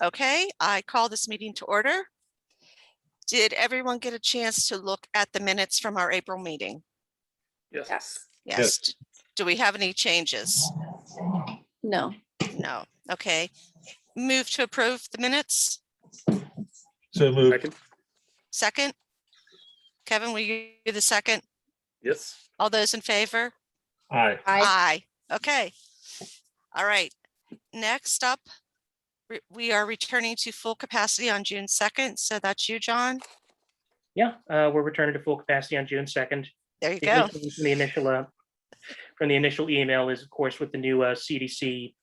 Okay, I call this meeting to order. Did everyone get a chance to look at the minutes from our April meeting? Yes. Yes. Do we have any changes? No. No. Okay. Move to approve the minutes. So moved. Second. Second. Kevin, will you do the second? Yes. All those in favor? Aye. Aye. Okay. All right. Next up, we are returning to full capacity on June 2nd. So that's you, John. Yeah, we're returning to full capacity on June 2nd. There you go. From the initial email is, of course, with the new CDC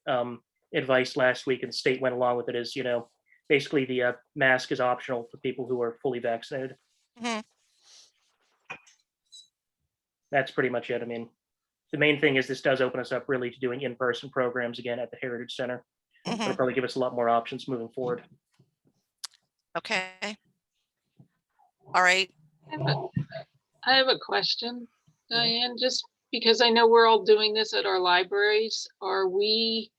advice last week, and the state went along with it, is, basically the mask is optional for people who are fully vaccinated. Mhm. That's pretty much it. I mean, the main thing is this does open us up really to doing in-person programs again at the Heritage Center. Mhm. It'll probably give us a lot more options moving forward. Okay. All right. I have a question, Diane, just because I know we're all doing this at our libraries. Are we,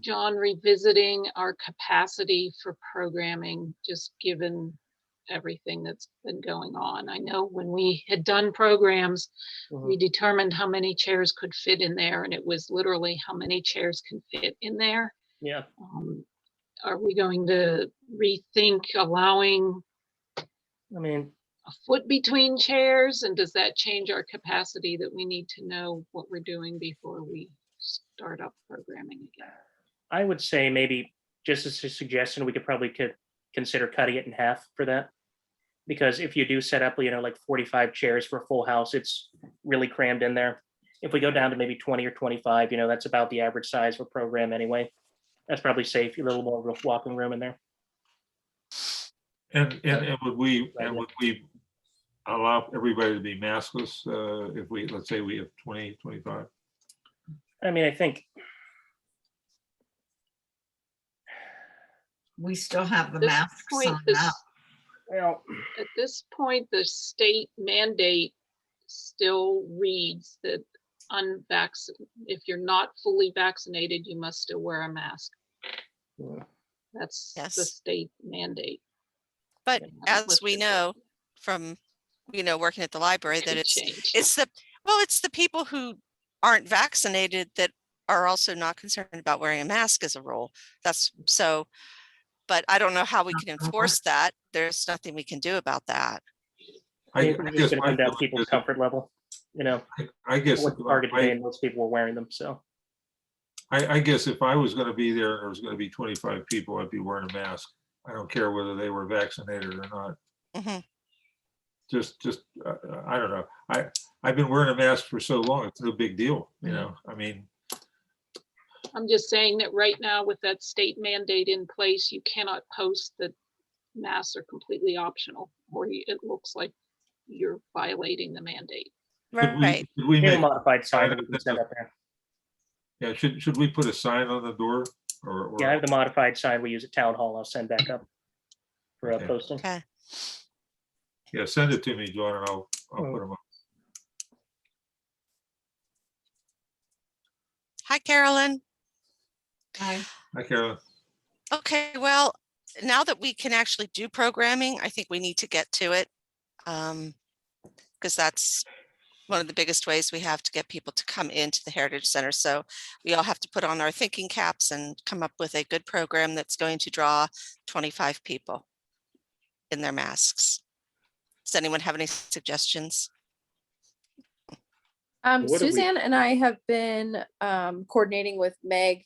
John, revisiting our capacity for programming, just given everything that's been going on? I know when we had done programs, we determined how many chairs could fit in there, and it was literally how many chairs can fit in there. Yeah. Are we going to rethink allowing I mean, a foot between chairs, and does that change our capacity that we need to know what we're doing before we start up programming again? I would say maybe just as a suggestion, we could probably consider cutting it in half for that. Because if you do set up, like 45 chairs for a full house, it's really crammed in there. If we go down to maybe 20 or 25, that's about the average size for a program anyway. That's probably safe, a little more walking room in there. And would we allow everybody to be maskless if let's say we have 20, 25? I mean, I think we still have the This masks point, on now. well, at this point, the state mandate still reads that if you're not fully vaccinated, you must still wear a mask. That's Yes. the state mandate. But Yeah, as we know from, working at the library, that it's the people who aren't vaccinated that are also not concerned about wearing a mask as a rule. That's so, but I don't know how we can enforce that. There's nothing we can do about that. I think it's going to come down to people's comfort level. I guess what's targeted today, and most people were wearing them. So I guess if I was going to be there and there was going to be 25 people, I'd be wearing a mask. I don't care whether they were vaccinated or not. Mm-hmm. Just I don't know. I've been wearing a mask for so long. It's no big deal. I mean, I'm just saying that right now with that state mandate in place, you cannot post that masks are completely optional, or it looks like you're violating the mandate. Right. Should we make make a modified sign that we can send up there. Yeah, should we put a sign on the door? Or Yeah, I have the modified sign we use at Town Hall. I'll send back up for Okay. posting. Okay. Yeah, send it to me, John, and I'll put them up. Hi, Carolyn. Hi. Hi, Carolyn. Okay, well, now that we can actually do programming, I think we need to get to it. Because that's one of the biggest ways we have to get people to come into the Heritage Center. So we all have to put on our thinking caps and come up with a good program that's going to draw 25 people in their masks. Does anyone have any suggestions? Suzanne and I have been coordinating with Meg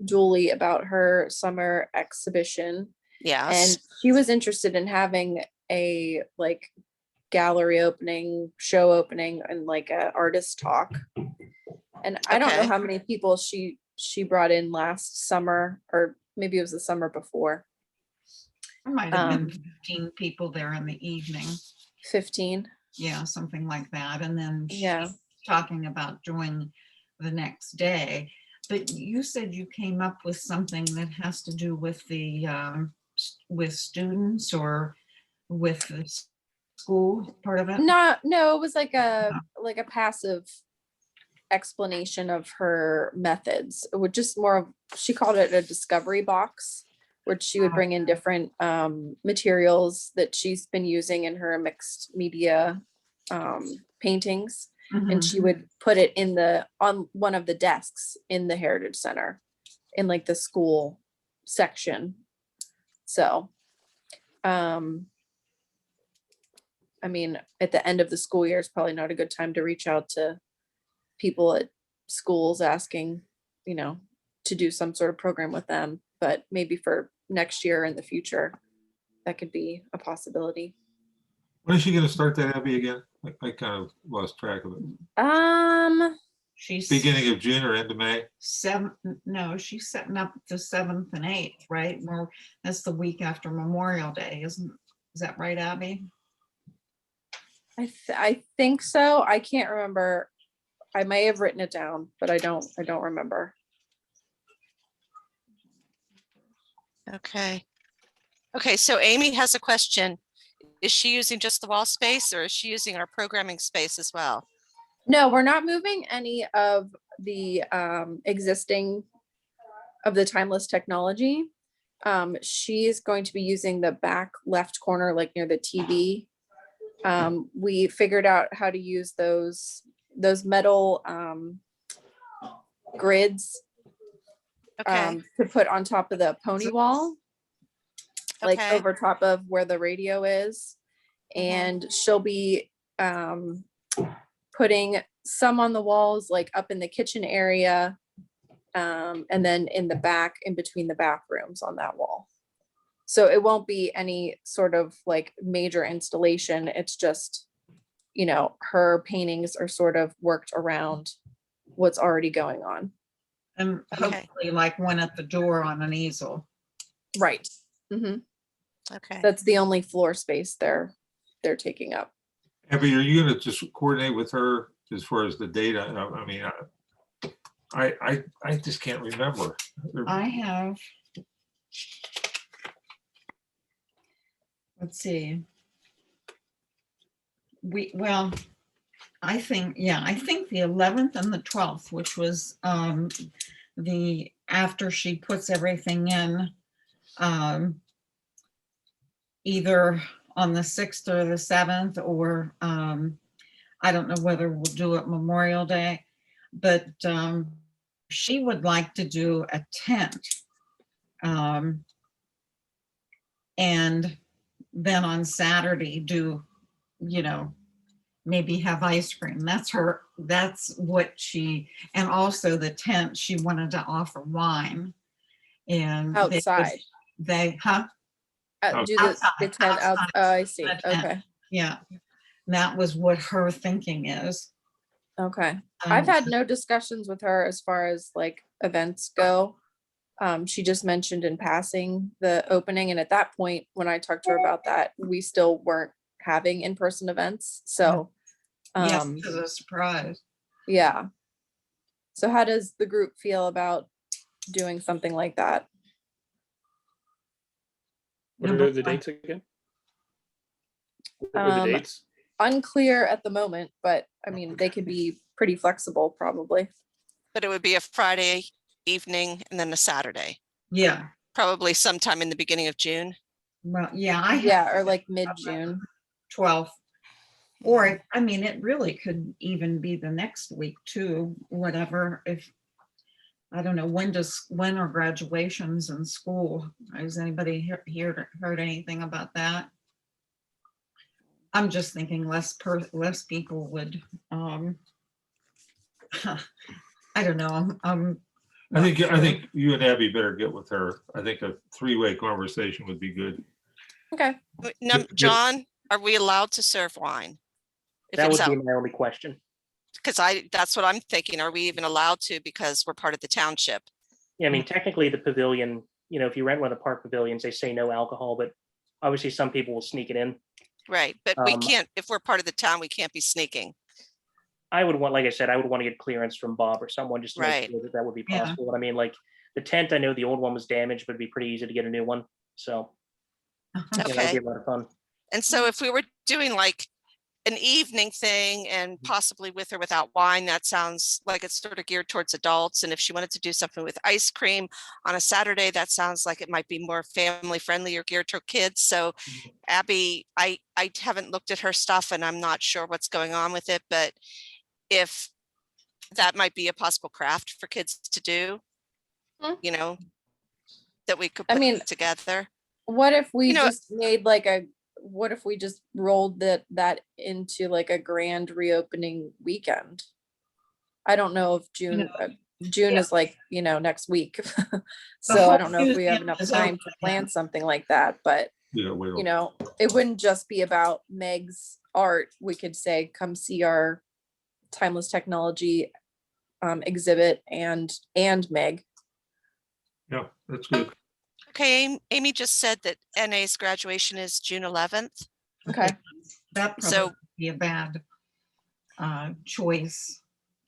Julie about her summer exhibition. Yes. And she was interested in having a gallery opening, show opening, and a artist talk. And I don't know how many people she brought in last summer, or maybe it was the summer before. There might have been 15 people there in the evening. 15. Yeah, something like that. And then Yeah, talking about doing the next day. But you said you came up with something that has to do with the with students or with the school part of it. no, it was like a passive explanation of her methods. It would just more of, she called it a discovery box, which she would bring in different materials that she's been using in her mixed media paintings. And she would put it on one of the desks in the Heritage Center in like the school section. So, I mean, at the end of the school year is probably not a good time to reach out to people at schools asking, you know, to do some sort of program with them, but maybe for next year in the future, that could be a possibility. When is she gonna start that, Abby, again? I kind of lost track of it. She's Beginning of June or end of May? no, she's setting up the 7th and 8th, right? Well, that's the week after Memorial Day, is that right, Abby? I think so. I can't remember. I may have written it down, but I don't remember. Okay. Okay, so Amy has a question. Is she using just the wall space or is she using our programming space as well? No, we're not moving any of the existing of the timeless technology. She's going to be using the back left corner, like near the TV. We figured out how to use those metal grids Okay, to put on top of the pony wall, like okay. over top of where the radio is. And she'll be putting some on the walls, like up in the kitchen area, and then in the back, in between the bathrooms on that wall. So it won't be any sort of like major installation. It's just, you know, her paintings are sort of worked around what's already going on. And Okay. hopefully like one at the door on an easel. Right. hmm Okay. That's the only floor space they're taking up. Abby, are you gonna just coordinate with her as far as the data? I mean, I just can't remember. I have. Let's see. I think the 11th and the 12th, which was the after she puts everything in, either on the 6th or the 7th, or I don't know whether we'll do it Memorial Day, but she would like to do a tent. And then on Saturday do, you know, maybe have ice cream. That's what she, and also the tent, she wanted to offer wine. And Outside. Do the Outside, tent out. outside. Oh, I see. The tent. Okay. yeah, that was what her thinking is. Okay. I've had no discussions with her as far as like events go. She just mentioned in passing the opening. And at that point, when I talked to her about that, we still weren't having in-person events. So, Yes, it was a surprise. yeah. So how does the group feel about doing something like that? What are the dates again? What were the Um, dates? Unclear at the moment, but I mean, they could be pretty flexible probably. But it would be a Friday evening and then a Saturday, Yeah, probably sometime in the beginning of June. well, yeah, Yeah, or like mid-June. 12th. Or, I mean, it really could even be the next week too, whatever, if, I don't know, when are graduations in school? Has anybody heard anything about that? I'm just thinking less people would, I don't know, I think you and Abby better get with her. I think a three-way conversation would be good. Okay. Now, Yep. John, are we allowed to serve wine? If That it's would be out, my only question. because that's what I'm thinking. Are we even allowed to, because we're part of the township? Yeah, I mean, technically the pavilion, you know, if you rent one of the park pavilions, they say no alcohol, but obviously some people will sneak it in. Right, but we Um, can't, if we're part of the town, we can't be sneaking. I would want, like I said, I would want to get clearance from Bob or someone just to make Right. sure that would be Yeah. possible. But I mean, like the tent, I know the old one was damaged, but it'd be pretty easy to get a new one. So yeah, that'd Okay. be a lot of fun. And so if we were doing like an evening thing and possibly with or without wine, that sounds like it's sort of geared towards adults. And if she wanted to do something with ice cream on a Saturday, that sounds like it might be more family friendly or geared toward kids. So Abby, I haven't looked at her stuff and I'm not sure what's going on with it, but if that might be a possible craft for kids to do, Hmm. you know, that we could I put mean, together. what if we You know- just made what if we just rolled that into like a grand reopening weekend? I don't know if June Yeah. is like, next week. The So I whole don't know if we have museum enough is time open, to yeah. plan something like that, but Yeah, it wouldn't just be about Meg's art. We could say, come see our timeless technology exhibit and Meg. yeah, that's good. Okay, Amy just said that NA's graduation is June 11th. Okay. That So- probably would be a bad choice.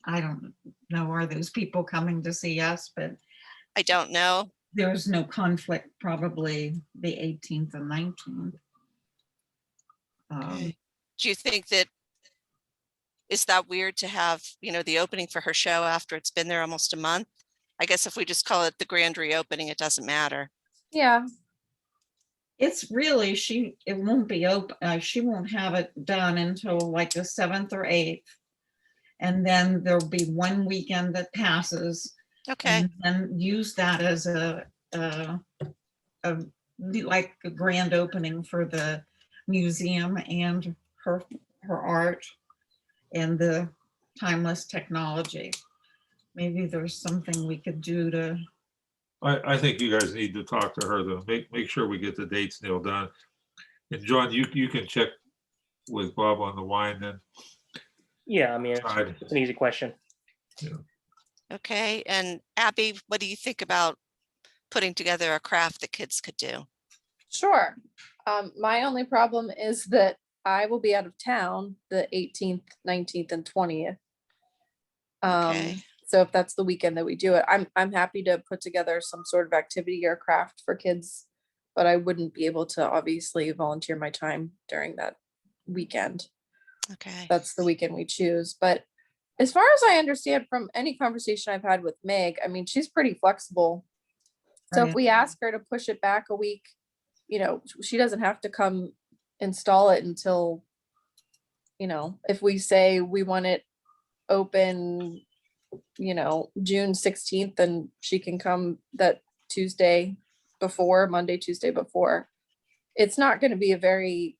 I don't know, are those people coming to see us, but I don't know. there's no conflict, probably the 18th and 19th. Do you think that, is that weird to have, the opening for her show after it's been there almost a month? I guess if we just call it the grand reopening, it doesn't matter. Yeah. It's really, it won't be open, she won't have it done until like the 7th or 8th. And then there'll be one weekend that passes. Okay, And use that as like a grand opening for the museum and her art and the timeless technology. Maybe there's something we could do to, I think you guys need to talk to her though. Make sure we get the dates nailed down. And John, you can check with Bob on the wine then. Yeah, I mean, Right. it's an easy question. okay. And Abby, what do you think about putting together a craft that kids could do? Sure. My only problem is that I will be out of town the 18th, 19th, and 20th. Okay. So if that's the weekend that we do it, I'm happy to put together some sort of activity or craft for kids, but I wouldn't be able to obviously volunteer my time during that weekend. Okay. That's the weekend we choose. But as far as I understand from any conversation I've had with Meg, I mean, she's pretty flexible. So if Right. we ask her to push it back a week, she doesn't have to come install it until, if we say we want it open, June 16th, then she can come that Monday, Tuesday before. It's not going to be a very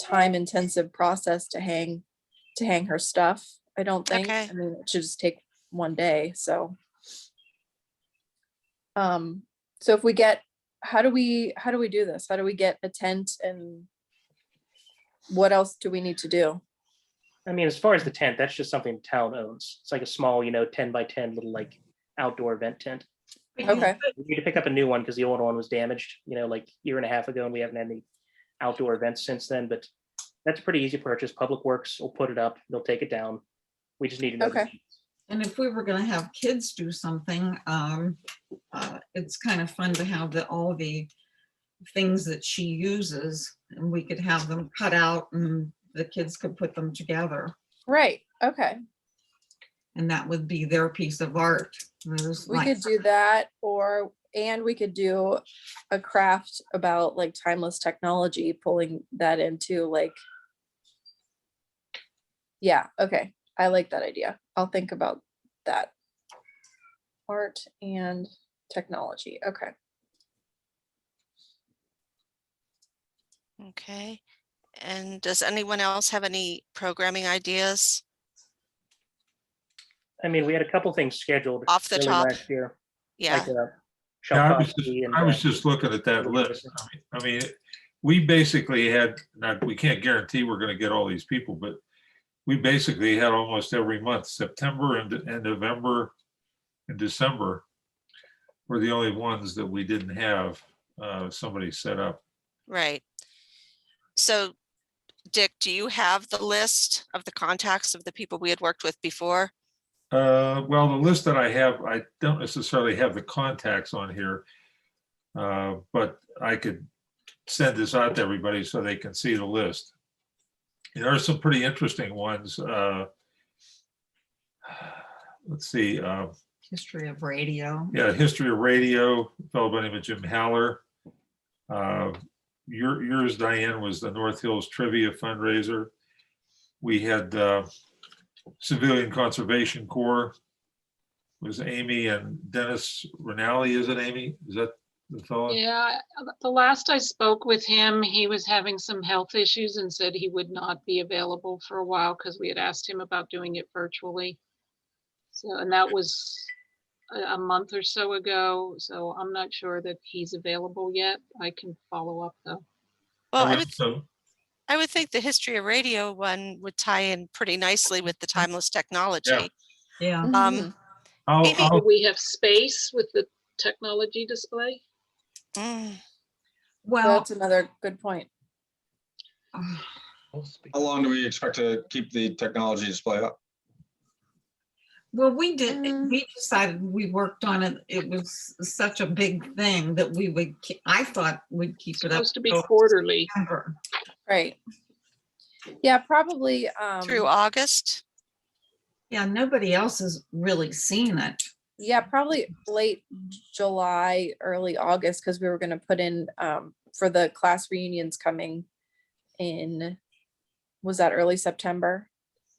time intensive process to hang her stuff. I don't think. Okay. I mean, it should just take one day. So if we get, how do we do this? How do we get a tent, and what else do we need to do? I mean, as far as the tent, that's just something the town owns. It's like a small, 10 by 10 little like outdoor event tent. Okay. We need to pick up a new one because the old one was damaged, like a year and a half ago, and we haven't had any outdoor events since then. But that's a pretty easy purchase. Public Works will put it up. They'll take it down. We just need to know. the Okay. dates. and if we were gonna have kids do something, it's kind of fun to have all the things that she uses, and we could have them cut out and the kids could put them together. Right. Okay. And that would be their piece of art. There's We like- could do that, and we could do a craft about timeless technology, pulling that into yeah, okay. I like that idea. I'll think about that. Art and technology. Okay. Okay. And does anyone else have any programming ideas? I mean, we had a couple things scheduled Off the early top. last year. Yeah. Like Yeah, Shelkoski and, I was just looking at that list. I mean, we basically had, we can't guarantee we're gonna get all these people, but we basically had almost every month, September and November and December were the only ones that we didn't have somebody set up. Right. So Dick, do you have the list of the contacts of the people we had worked with before? Well, the list that I have, I don't necessarily have the contacts on here. But I could send this out to everybody so they can see the list. There are some pretty interesting ones. Let's see. History of radio. Yeah, history of radio, a fellow by the name of Jim Haller. Yours, Diane, was the North Hills Trivia fundraiser. We had Civilian Conservation Corps. Was Amy and Dennis Rinaldi, is it Amy? Is that the fellow? Yeah, the last I spoke with him, he was having some health issues and said he would not be available for a while because we had asked him about doing it virtually. So, and that was a month or so ago. So I'm not sure that he's available yet. I can follow up though. Well, I mean, so I would think the history of radio one would tie in pretty nicely with the timeless technology. Yeah. Mhm. Maybe- Do we have space with the technology display? Well, That's another good point. How long do we expect to keep the technology display up? well, we decided, we worked on it. It was such a big thing that we would, I thought we'd keep it up. Supposed to be till quarterly. September. Right. Yeah, probably. through August. Yeah, nobody else has really seen it. Yeah, probably late July, early August, because we were gonna put in for the class reunions coming in, was that early September?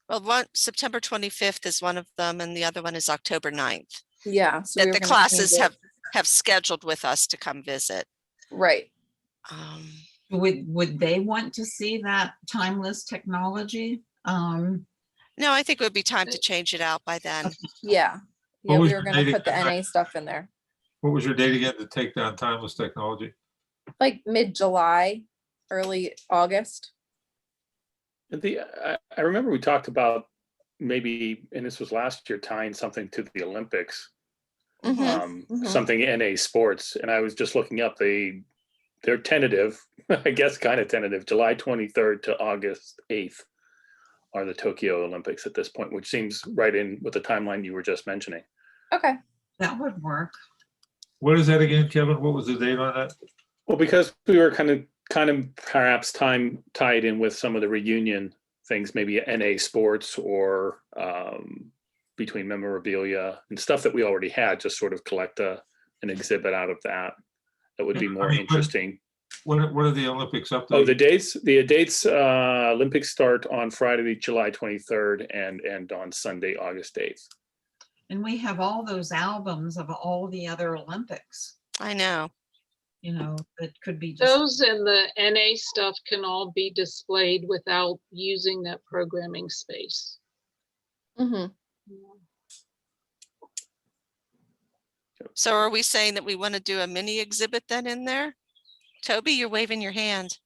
Well, September 25th is one of them, and the other one is October 9th. Yeah. So we That were the gonna classes change it. have scheduled with us to come visit. Right. Would they want to see that timeless technology? No, I think it would be time to change it out by then. Yeah. What Yeah, was we your were gonna date put the again? NA stuff in there, what was your date again to take down timeless technology? like mid-July, early August. I remember we talked about maybe, and this was last year, tying something to the Olympics, Mhm. something NA sports. And I was just looking up, they're tentative, I guess kind of tentative, July 23rd to August 8th are the Tokyo Olympics at this point, which seems right in with the timeline you were just mentioning. Okay. That would work. What is that again, Kevin? What was the date on that? Well, because we were kind of perhaps tied in with some of the reunion things, maybe NA sports or between memorabilia and stuff that we already had, just sort of collect an exhibit out of that. That would be more interesting. What are the Olympics up to? Oh, the dates, Olympics start on Friday, July 23rd and end on Sunday, August 8th. And we have all those albums of all the other Olympics, I know. you know, that could be just, Those and the NA stuff can all be displayed without using that programming space. Mm-hmm. So are we saying that we want to do a mini exhibit then in there? Toby, you're waving your hand.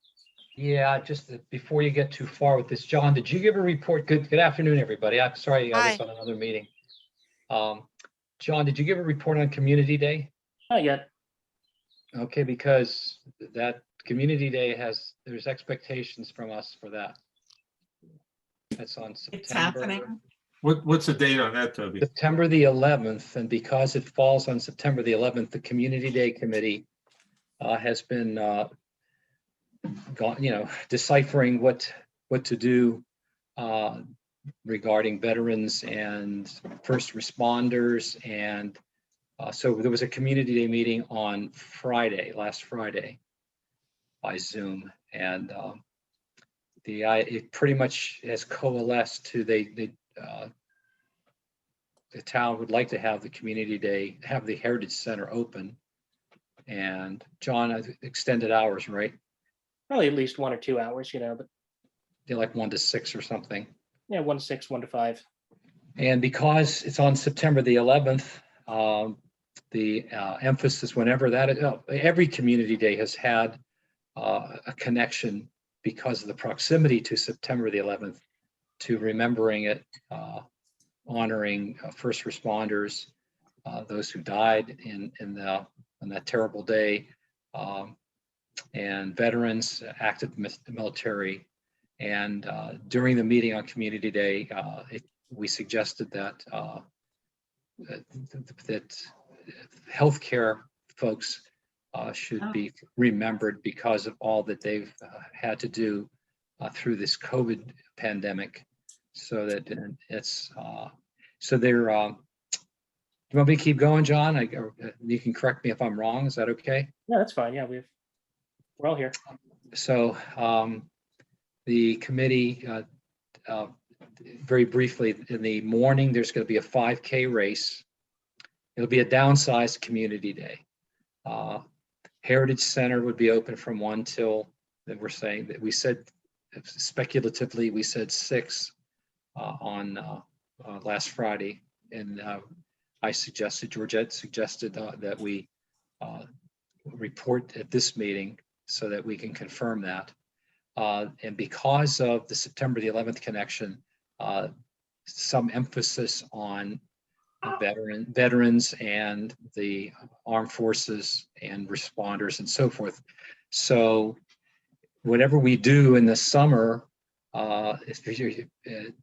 Yeah, just before you get too far with this, John, did you give a report? Good afternoon, everybody. I'm sorry I was Hi. on another meeting. John, did you give a report on Community Day? Not yet. Okay, because that Community Day there's expectations from us for that. That's on it's September. happening. What's the date on that, Toby? September the 11th, and because it falls on September the 11th, the Community Day Committee has been deciphering what to do regarding veterans and first responders. And so there was a Community Day meeting on last Friday by Zoom, and it pretty much has coalesced to the town would like to have the Community Day, have the Heritage Center open. And John, extended hours, right? Probably at least 1 or 2 hours, but They're like 1 to 6 or something. yeah, 1 to 6, 1 to 5. And because it's on September the 11th, the emphasis whenever every Community Day has had a connection because of the proximity to September the 11th to remembering it, honoring first responders, those who died in that terrible day, and veterans, active military. And during the meeting on Community Day, we suggested that healthcare folks should be remembered because of all that they've had to do through this COVID pandemic. So that it's, so they're, you want me to keep going, John? You can correct me if I'm wrong. Is that okay? No, that's fine. Yeah, we're all here. So the committee, very briefly, in the morning, there's going to be a 5K race. It'll be a downsized community day. Heritage Center would be open from 1 till, that we're saying that we said, speculatively, we said 6 on last Friday. And I suggested, Georgette suggested that we report at this meeting so that we can confirm that. And because of the September the 11th connection, some emphasis on veterans and the armed forces and responders and so forth. So whatever we do in the summer,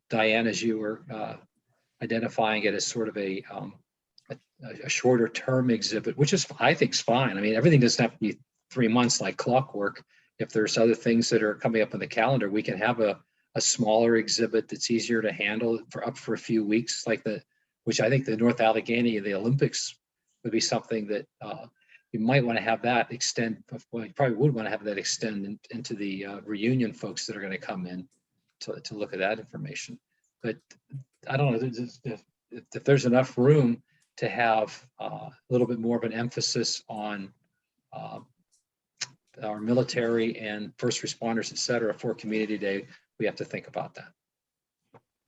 Diane, as you were identifying it as sort of a shorter term exhibit, which is, I think, is fine. I mean, everything doesn't have to be 3 months like clockwork. If there's other things that are coming up on the calendar, we can have a smaller exhibit that's easier to handle for a few weeks, like which I think the North Allegheny, the Olympics would be something that you might want to have that extend. Well, you probably would want to have that extend into the reunion folks that are going to come in to look at that information. But I don't know if there's enough room to have a little bit more of an emphasis on our military and first responders, et cetera, for Community Day. We have to think about that.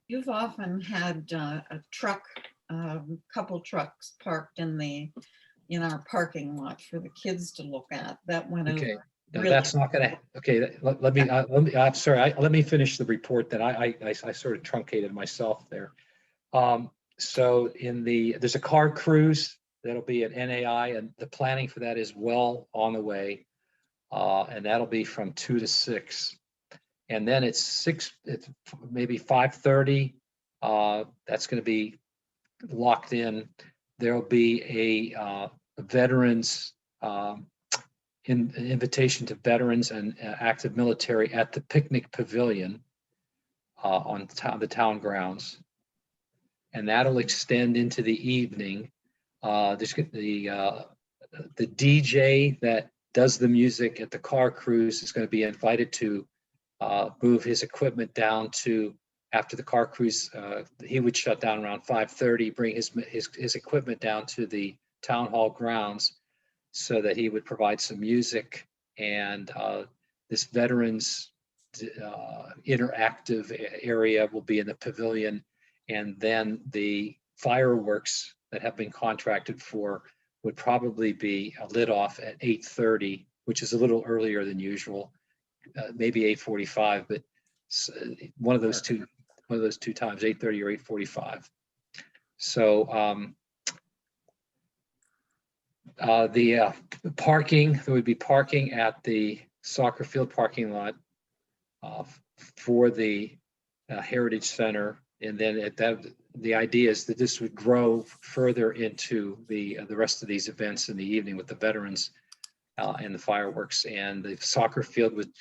You've often had a truck, couple trucks parked in our parking lot for the kids to look at. That went Okay. over. Now, Really? that's not going to, okay, let me, I'm sorry, let me finish the report that I sort of truncated myself there. So there's a car cruise that'll be at NAI, and the planning for that is well on the way. And that'll be from 2 to 6. And then it's maybe 5:30. That's going to be locked in. There'll be a veterans invitation to veterans and active military at the picnic pavilion on the town grounds, and that'll extend into the evening. There's the DJ that does the music at the car cruise is going to be invited to move his equipment down to, after the car cruise, he would shut down around 5:30, bring his equipment down to the town hall grounds so that he would provide some music, and this veterans interactive area will be in the pavilion, and then the fireworks that have been contracted for would probably be lit off at 8:30, which is a little earlier than usual, maybe 8:45, but one of those two times, 8:30 or 8:45. So the parking, there would be parking at the soccer field parking lot for the Heritage Center, and then the idea is that this would grow further into the rest of these events in the evening with the veterans and the fireworks, and the soccer field would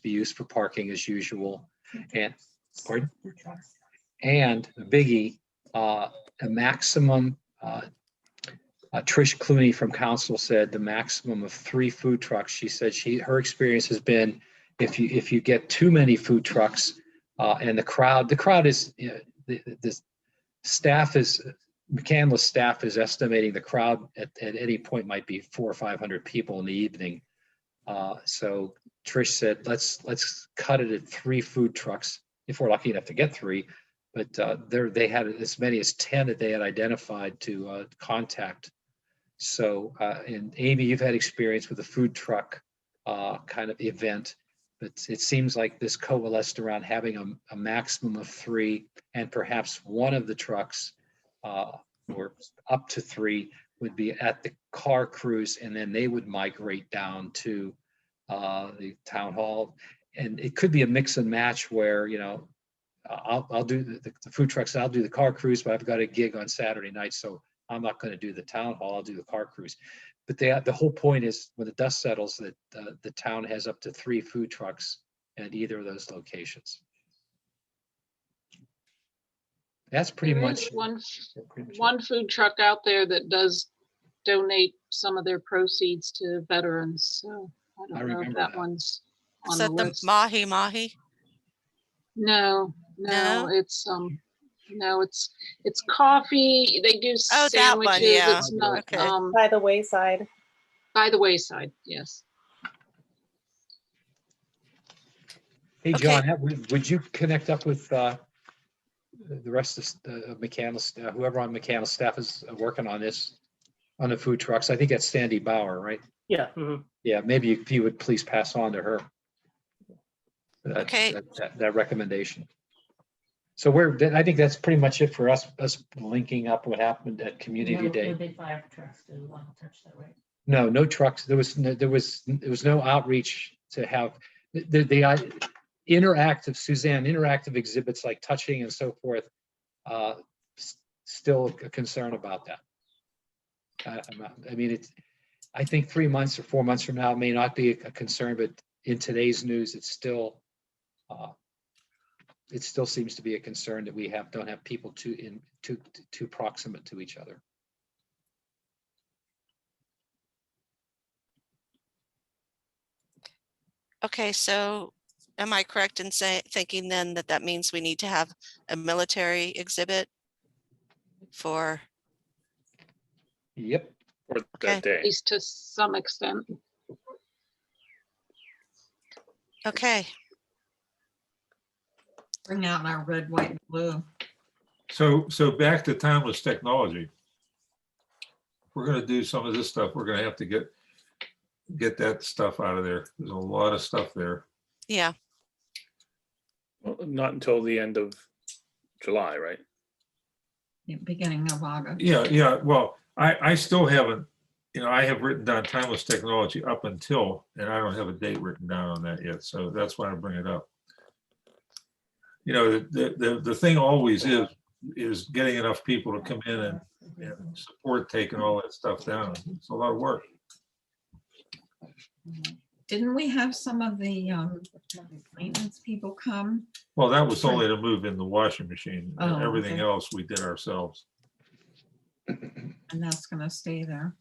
be used for parking as usual. And pardon? And the biggie, a maximum. Trish Clooney from council said the maximum of 3 food trucks. She said her experience has been if you get too many food trucks and the crowd is, the staff is, McCandless staff is estimating the crowd at any point might be 400 or 500 people in the evening. So Trish said, let's cut it at 3 food trucks if we're lucky enough to get 3. But they had as many as 10 that they had identified to contact. So, and Amy, you've had experience with a food truck kind of event, but it seems like this coalesced around having a maximum of 3, and perhaps one of the trucks or up to 3 would be at the car cruise, and then they would migrate down to the town hall. And it could be a mix and match where, I'll do the food trucks, I'll do the car cruise, but I've got a gig on Saturday night, so I'm not going to do the town hall, I'll do the car cruise. But the whole point is when the dust settles that the town has up to 3 food trucks at either of those locations. That's pretty There much. is one, that's pretty much it. one food truck out there that does donate some of their proceeds to veterans, so I I don't know if remember that that. one's Is on the that the list. mahi mahi? No, No? no, it's coffee. They do Oh, that one, sandwiches. yeah. It's not, Okay. By the wayside. by the wayside, yes. Hey, Okay. John, would you connect up with the rest of mechanical staff, whoever on mechanical staff is working on this, on the food trucks? I think that's Sandy Bauer, right? Yeah. Mhm. Yeah, maybe if you would please pass on to her. Okay. That recommendation. So I think that's pretty much it for us linking up what happened at Community Day. Big fire trucks to touch that, right? No trucks. There was no outreach to have the interactive, Suzanne, interactive exhibits like touching and so forth. Still a concern about that. I mean, I think 3 months or 4 months from now, it may not be a concern, but in today's news, it still seems to be a concern that we don't have people too proximate to each other. Okay, so am I correct in thinking then that that means we need to have a military exhibit for, Yep. Or Okay. that day. At least to some extent. okay, Bring out our red, white, and blue. So back to timeless technology. We're gonna do some of this stuff. We're gonna have to get that stuff out of there. There's a lot of stuff there. yeah, Well, not until the end of July, right? Beginning of August. Yeah. Well, I still haven't, I have written down timeless technology up until, and I don't have a date written down on that yet. So that's why I bring it up. The thing always is getting enough people to come in and support taking all that stuff down. It's a lot of work. Didn't we have some of the maintenance people come? Well, that was only to move in the washing machine. Oh, Everything okay. else we did ourselves. And that's gonna stay there.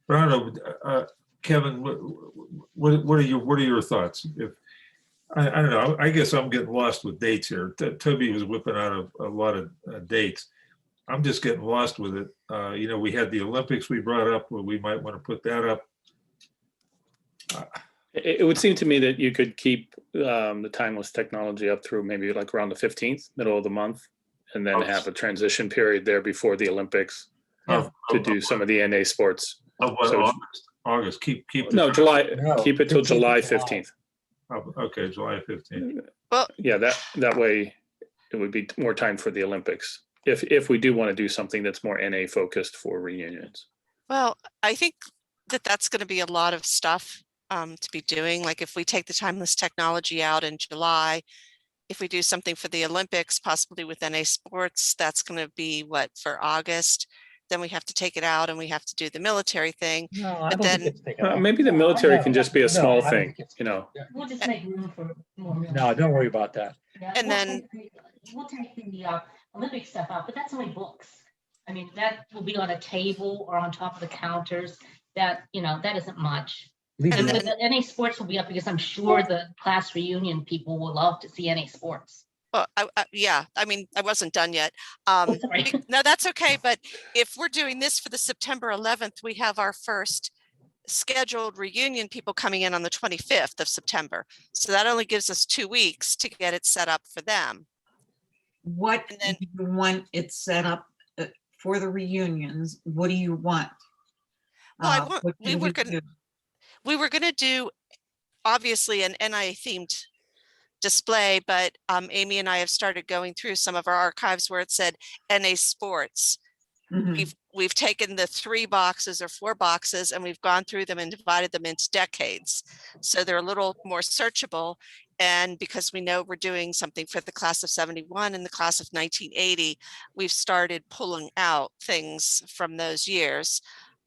But I don't know, Kevin, what are your thoughts? If I don't know, I guess I'm getting lost with dates here. Toby was whipping out a lot of dates. I'm just getting lost with it. We had the Olympics we brought up, where we might want to put that up. It would seem to me that you could keep the timeless technology up through maybe like around the 15th, middle of the month, and then have a transition period there before the Olympics to do some of the NA sports. Of what, So- August, keep. No, July, No, keep it till 15th July July. 15th. Okay, July 15th. Yeah, that way it would be more time for the Olympics. If we do want to do something that's more NA focused for reunions. well, I think that that's going to be a lot of stuff to be doing. Like if we take the timeless technology out in July, if we do something for the Olympics, possibly with NA sports, that's going to be what, for August? Then we have to take it out and we have to do the military thing. No, I But don't think then- it's taken off. Maybe the military No, can just be a no, small I don't thing, think it's- you know. We'll just make room for more. No, don't worry about that. Yeah, And we'll then- we'll take the Olympic stuff out, but that's only books. I mean, that will be on a table or on top of the counters. That, that isn't much. Leave And it the NA sports will be up because I'm sure the class reunion people will love to see NA sports. Well, yeah, I mean, I wasn't done yet. Sorry. No, that's okay. But if we're doing this for the September 11th, we have our first scheduled reunion people coming in on the 25th of September. So that only gives us 2 weeks to get it set up for them. What And then- do you want it set up for the reunions? What do you want? Well, What we can were gonna- do? We were going to do obviously an NI themed display, but Amy and I have started going through some of our archives where it said NA sports. Mhm. We've taken the 3 boxes or 4 boxes and we've gone through them and divided them into decades. So they're a little more searchable. And because we know we're doing something for the class of 71 and the class of 1980, we've started pulling out things from those years.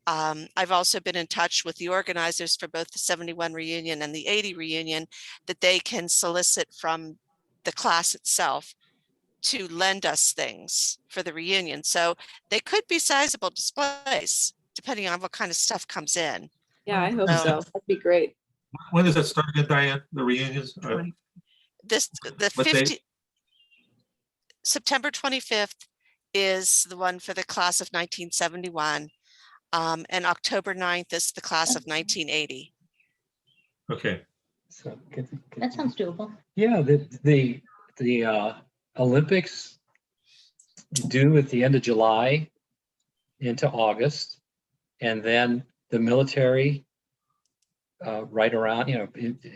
I've also been in touch with the organizers for both the 71 reunion and the 80 reunion, that they can solicit from the class itself to lend us things for the reunion. So they could be sizable displays, depending on what kind of stuff comes in. Yeah, I hope Um, so. That'd be great. When does that start again, Diane? The reunions? The What date? 50, September 25th is the one for the class of 1971. And October 9th is the class of 1980. Okay. So, That sounds doable. yeah, the Olympics due at the end of July into August, and then the military right around,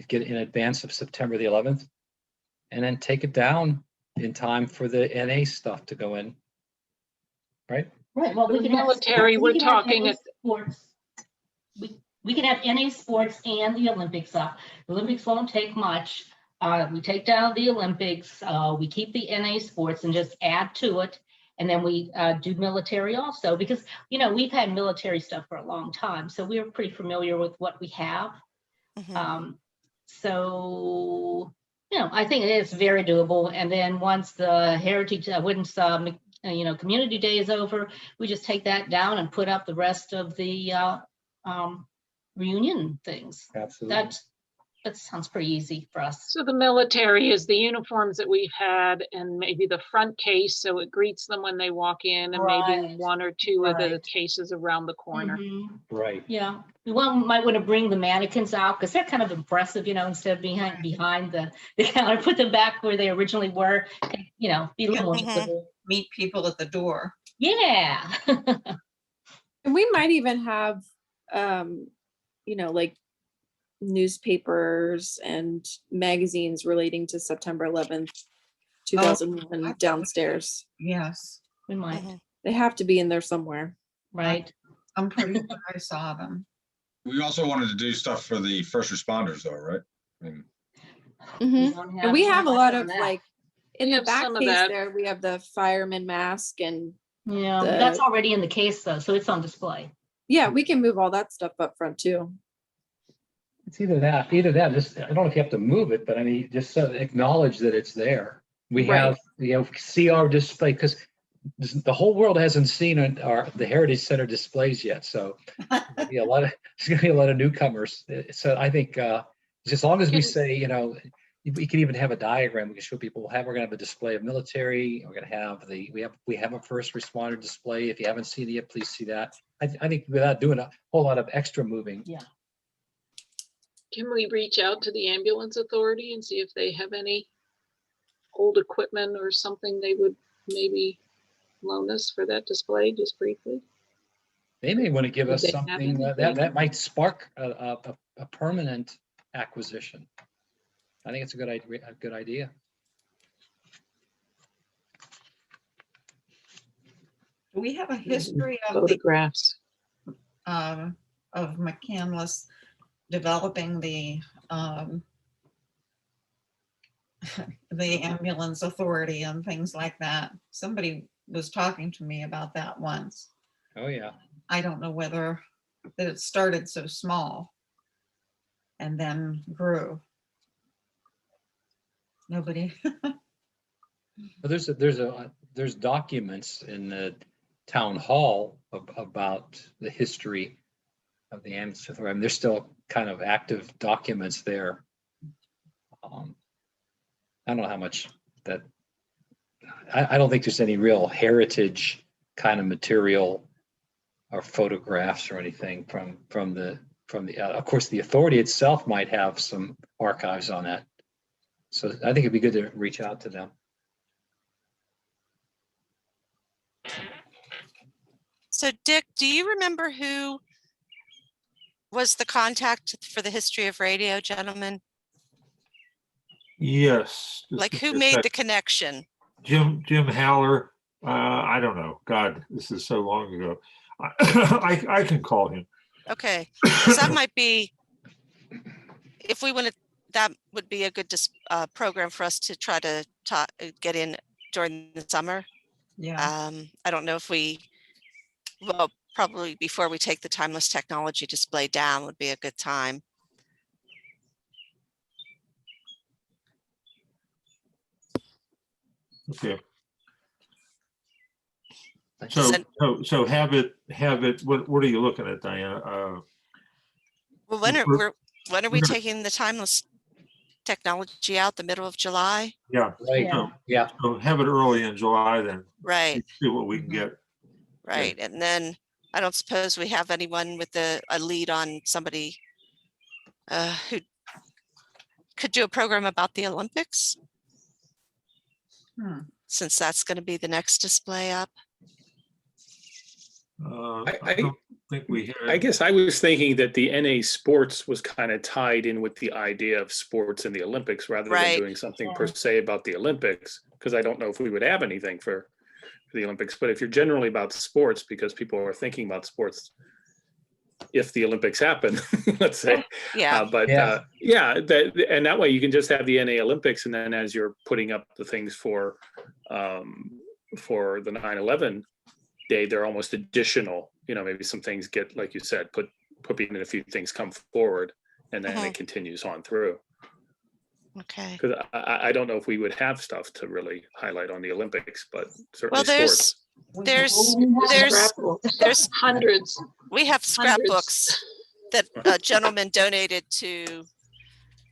get in advance of September the 11th, and then take it down in time for the NA stuff to go in. Right? Right, well, we The can have. military, we we're can have talking NA at- sports. We can have NA sports and the Olympics up. The Olympics won't take much. We take down the Olympics, we keep the NA sports and just add to it. And then we do military also, because, we've had military stuff for a long time. So we're pretty familiar with what we have. Mhm. So, I think it is very doable. And then once the Heritage Women's Community Day is over, we just take that down and put up the rest of the reunion things. Absolutely. That sounds pretty easy for us. So the military is the uniforms that we've had and maybe the front case, so it greets them when they walk in, and maybe Right, one or two of the right. cases around the corner. Mhm. Right. Yeah, we might want to bring the mannequins out because they're kind of impressive, instead of behind the counter, put them back where they originally were, be a little more Mhm. visible. Meet people at the door. Yeah. And we might even have, like newspapers and magazines relating to September 11th, 2001 downstairs. Yes, We might, Mhm. They have to be in there somewhere. right? I'm pretty sure I saw them. We also wanted to do stuff for the first responders though, right? I mean, We don't And we have a lot much of on that. like, in We the have back some of case that. there, we have the fireman mask and Yeah, the- that's already in the case though, so it's on display. yeah, we can move all that stuff up front too. It's either that, just, I don't know if you have to move it, but I mean, just so acknowledge that it's there. We Right. have, see our display, because the whole world hasn't seen the Heritage Center displays yet. So there's gonna be a lot of newcomers. So I think just as long as we Can- say, we can even have a diagram. We can show people, we're gonna have a display of military. We're gonna have we have a first responder display. If you haven't seen it yet, please see that. I think without doing a whole lot of extra moving. Yeah. Can we reach out to the ambulance authority and see if they have any old equipment or something they would maybe loan us for that display, just briefly? They may want to give Would us they have something anything? that might spark a permanent acquisition. I think it's a good idea. Do we have a history of Photographs. of McCandless developing the the ambulance authority and things like that? Somebody was talking to me about that once. Oh, yeah. I don't know whether that it started so small and then grew. Nobody. But there's documents in the town hall about the history of the ambulance authority. I mean, there's still kind of active documents there. I don't know how much that, I don't think there's any real heritage kind of material or photographs or anything from the of course, the authority itself might have some archives on that. So I think it'd be good to reach out to them. So Dick, do you remember who was the contact for the history of radio, gentlemen? Yes. just Like give who me a made sec. the connection? Jim Haller. I don't know. God, this is so long ago. I can call him. Okay, 'cause that might be, if we want to, that would be a good program for us to try to get in during the summer. Yeah. I don't know if well, probably before we take the timeless technology display down would be a good time. Okay. Does So have it, what are you looking at, Diana? Well, when we're- are we taking the timeless technology out? The middle of July? Yeah. Right, Yeah. yeah. So have it early in July then. Right, See what we can get. right. And then I don't suppose we have anyone with a lead on somebody who could do a program about the Olympics, since that's going to be the next display up. I don't think we I had. guess I was thinking that the NA sports was kind of tied in with the idea of sports in the Olympics rather than Right. doing something per se about the Olympics, because I don't know if we would have anything for the Olympics. But if you're generally about sports, because people are thinking about sports if the Olympics happen, let's say. Yeah, And that way you can just have the NA Olympics, and then as you're putting up the things for the 9/11 day, they're almost additional. Maybe some things get, like you said, put in a few things come forward, and then it continues on through. okay. Because I don't know if we would have stuff to really highlight on the Olympics, but certainly Well, sports. there's Hundreds. we have scrapbooks that a gentleman donated to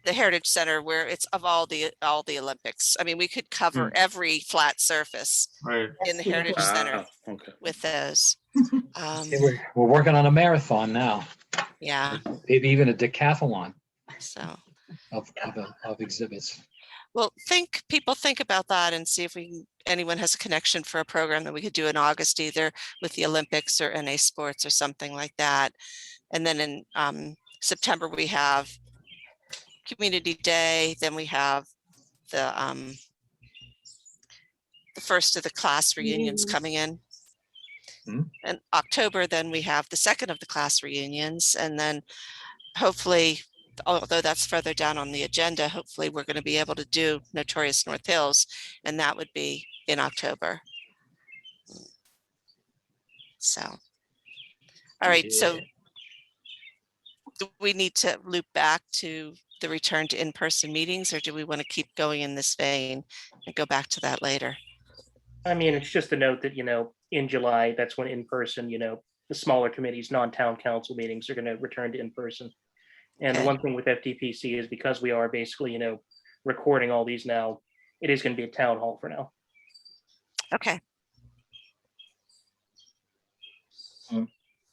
the Heritage Center where it's of all the Olympics. I mean, we could cover every flat surface Right. in the Heritage Center Okay. with those. See, we're working on a marathon now, Yeah, maybe even a decathlon so, of exhibits. well, people think about that and see if anyone has a connection for a program that we could do in August, either with the Olympics or NA Sports or something like that. And then in September, we have Community Day, then we have the first of the class reunions coming in. And October, then we have the second of the class reunions, and then hopefully, although that's further down on the agenda, hopefully we're going to be able to do Notorious North Hills, and that would be in October. So, all right, so do we need to loop back to the return to in-person meetings, or do we want to keep going in this vein and go back to that later? I mean, it's just a note that, in July, that's when in person, the smaller committees, non-town council meetings are going to return to in person. And the Okay. one thing with FDPC is because we are basically, recording all these now, it is going to be a town hall for now. Okay.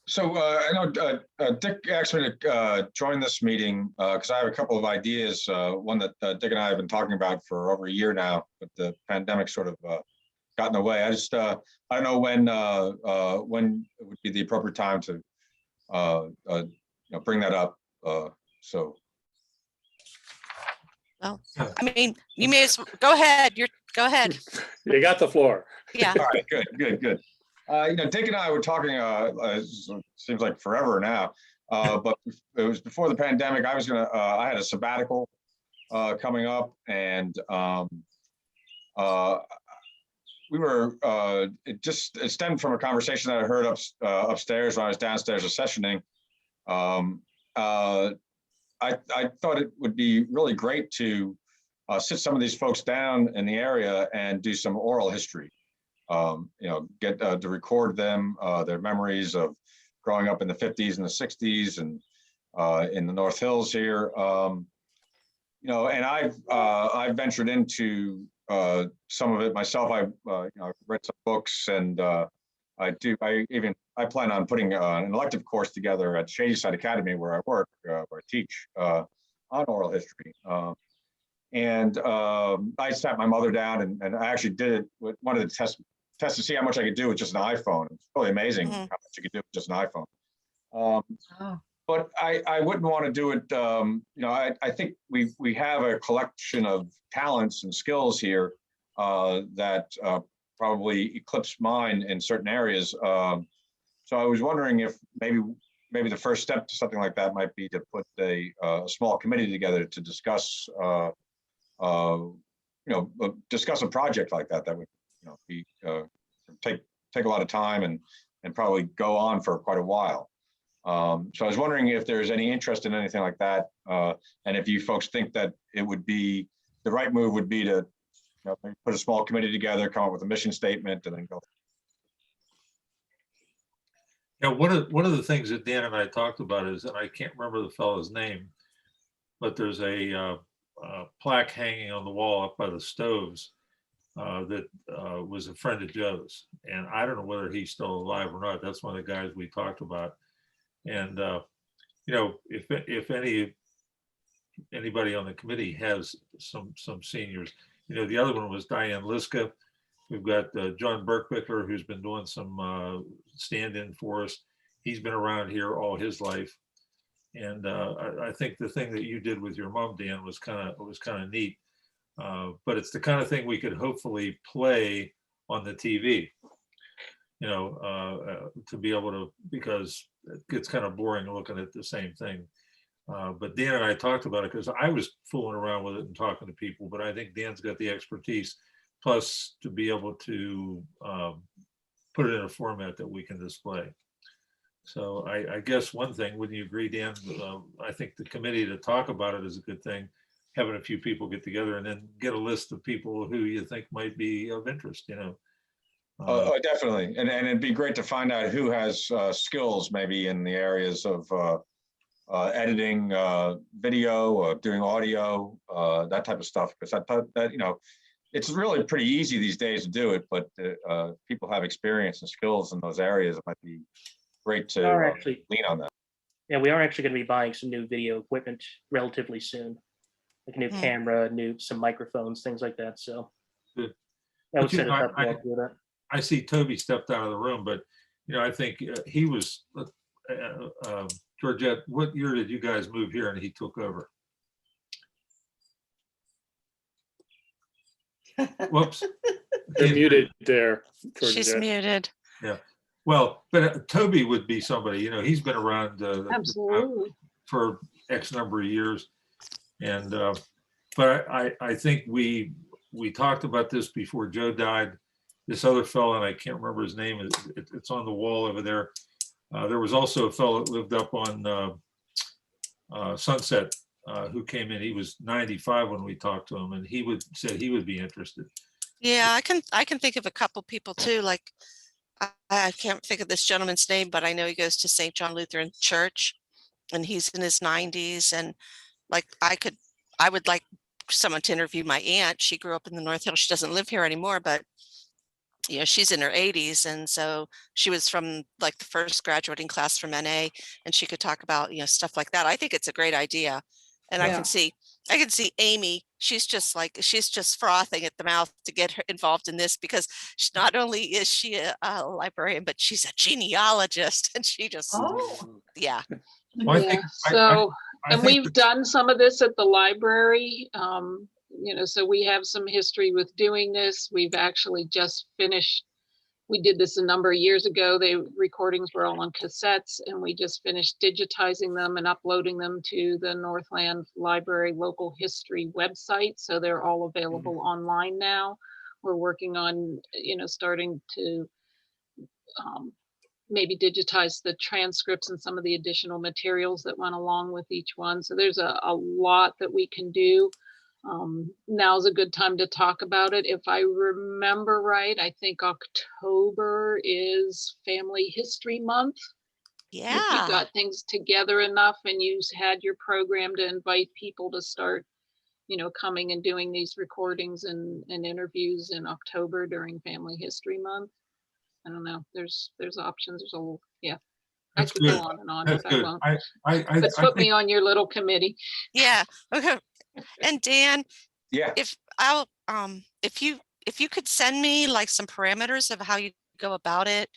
So I know Dick asked me to join this meeting because I have a couple of ideas. One that Dick and I have been talking about for over a year now, but the pandemic sort of got in the way. I don't know when it would be the appropriate time to bring that up. So. Well, I mean, you may as well go ahead. Go ahead. You got the floor. Yeah. All right, good. Dick and I were talking, seems like forever now, but it was before the pandemic. I had a sabbatical coming up, and we were, it stemmed from a conversation that I heard upstairs when I was downstairs sessioning. I thought it would be really great to sit some of these folks down in the area and do some oral history. Get to record them, their memories of growing up in the 50s and the 60s and in the North Hills here. And I've ventured into some of it myself. I've read some books, and I plan on putting an elective course together at Shadyside Academy where I work, where I teach on oral history. And I sat my mother down and I actually did it with one of the tests to see how much I could do with just an iPhone. It's really amazing how much you could do with just an iPhone. But I wouldn't want to do it. I think we have a collection of talents and skills here that probably eclipse mine in certain areas. So I was wondering if maybe the first step to something like that might be to put a small committee together to discuss discuss a project like that would be take a lot of time and and probably go on for quite a while. So I was wondering if there's any interest in anything like that, and if you folks think that it would be, the right move would be to maybe put a small committee together, come up with a mission statement, and then go. Yeah, one of the things that Dan and I talked about is, and I can't remember the fellow's name, but there's a plaque hanging on the wall up by the stoves that was a friend of Joe's, and I don't know whether he's still alive or not. That's one of the guys we talked about, and if anybody on the committee has some seniors, the other one was Diane Liska. We've got John Berkwickler, who's been doing some stand-in for us. He's been around here all his life. And I think the thing that you did with your mom, Dan, was kind of neat. But it's the kind of thing we could hopefully play on the TV, to be able to, because it gets kind of boring looking at the same thing. But Dan and I talked about it because I was fooling around with it and talking to people, but I think Dan's got the expertise, plus to be able to put it in a format that we can display. So I guess one thing, wouldn't you agree, Dan? I think the committee to talk about it is a good thing, having a few people get together and then get a list of people who you think might be of interest, Oh, definitely. And it'd be great to find out who has skills maybe in the areas of editing video or doing audio, that type of stuff. Because I thought that, it's really pretty easy these days to do it, but people have experience and skills in those areas. It might be great to lean on that. Yeah, we are actually going to be buying some new video equipment relatively soon, like a new camera, some microphones, things like that. So Good. that would set us up well for that. I see Toby stepped out of the room, but I think he was, Georgette, what year did you guys move here and he took over? Whoops. You're muted there, She's Georgette. muted. Yeah. Well, but Toby would be somebody, he's been around Absolutely. for X number of years. And, but I think we talked about this before Joe died. This other fellow, and I can't remember his name, it's on the wall over there. There was also a fellow that lived up on Sunset who came in. He was 95 when we talked to him, and said he would be interested. Yeah, I can think of a couple people too. Like I can't think of this gentleman's name, but I know he goes to St. John Lutheran Church, and he's in his 90s. And like I would like someone to interview my aunt. She grew up in the North Hills. She doesn't live here anymore, but she's in her 80s, and so she was from like the first graduating class from NA, and she could talk about stuff like that. I think it's a great idea, and I can see Amy. She's just frothing at the mouth to get her involved in this, because not only is she a librarian, but she's a genealogist, and she just yeah. Well, And we've done some of this at the library. So we have some history with doing this. We've actually just finished. We did this a number of years ago. The recordings were all on cassettes, and we just finished digitizing them and uploading them to the Northland Library Local History website. So they're all available online now. We're working on, starting to maybe digitize the transcripts and some of the additional materials that went along with each one. So there's a lot that we can do. Now's a good time to talk about it. If I remember right, I think October is Family History Month. Yeah. If you got things together enough and you had your program to invite people to start, coming and doing these recordings and interviews in October during Family History Month. I don't know. There's options. There's I could go on and on, That's but I good. won't. But put me on your little committee. Yeah. Okay. And Dan, Yeah. if you could send me like some parameters of how you go about it,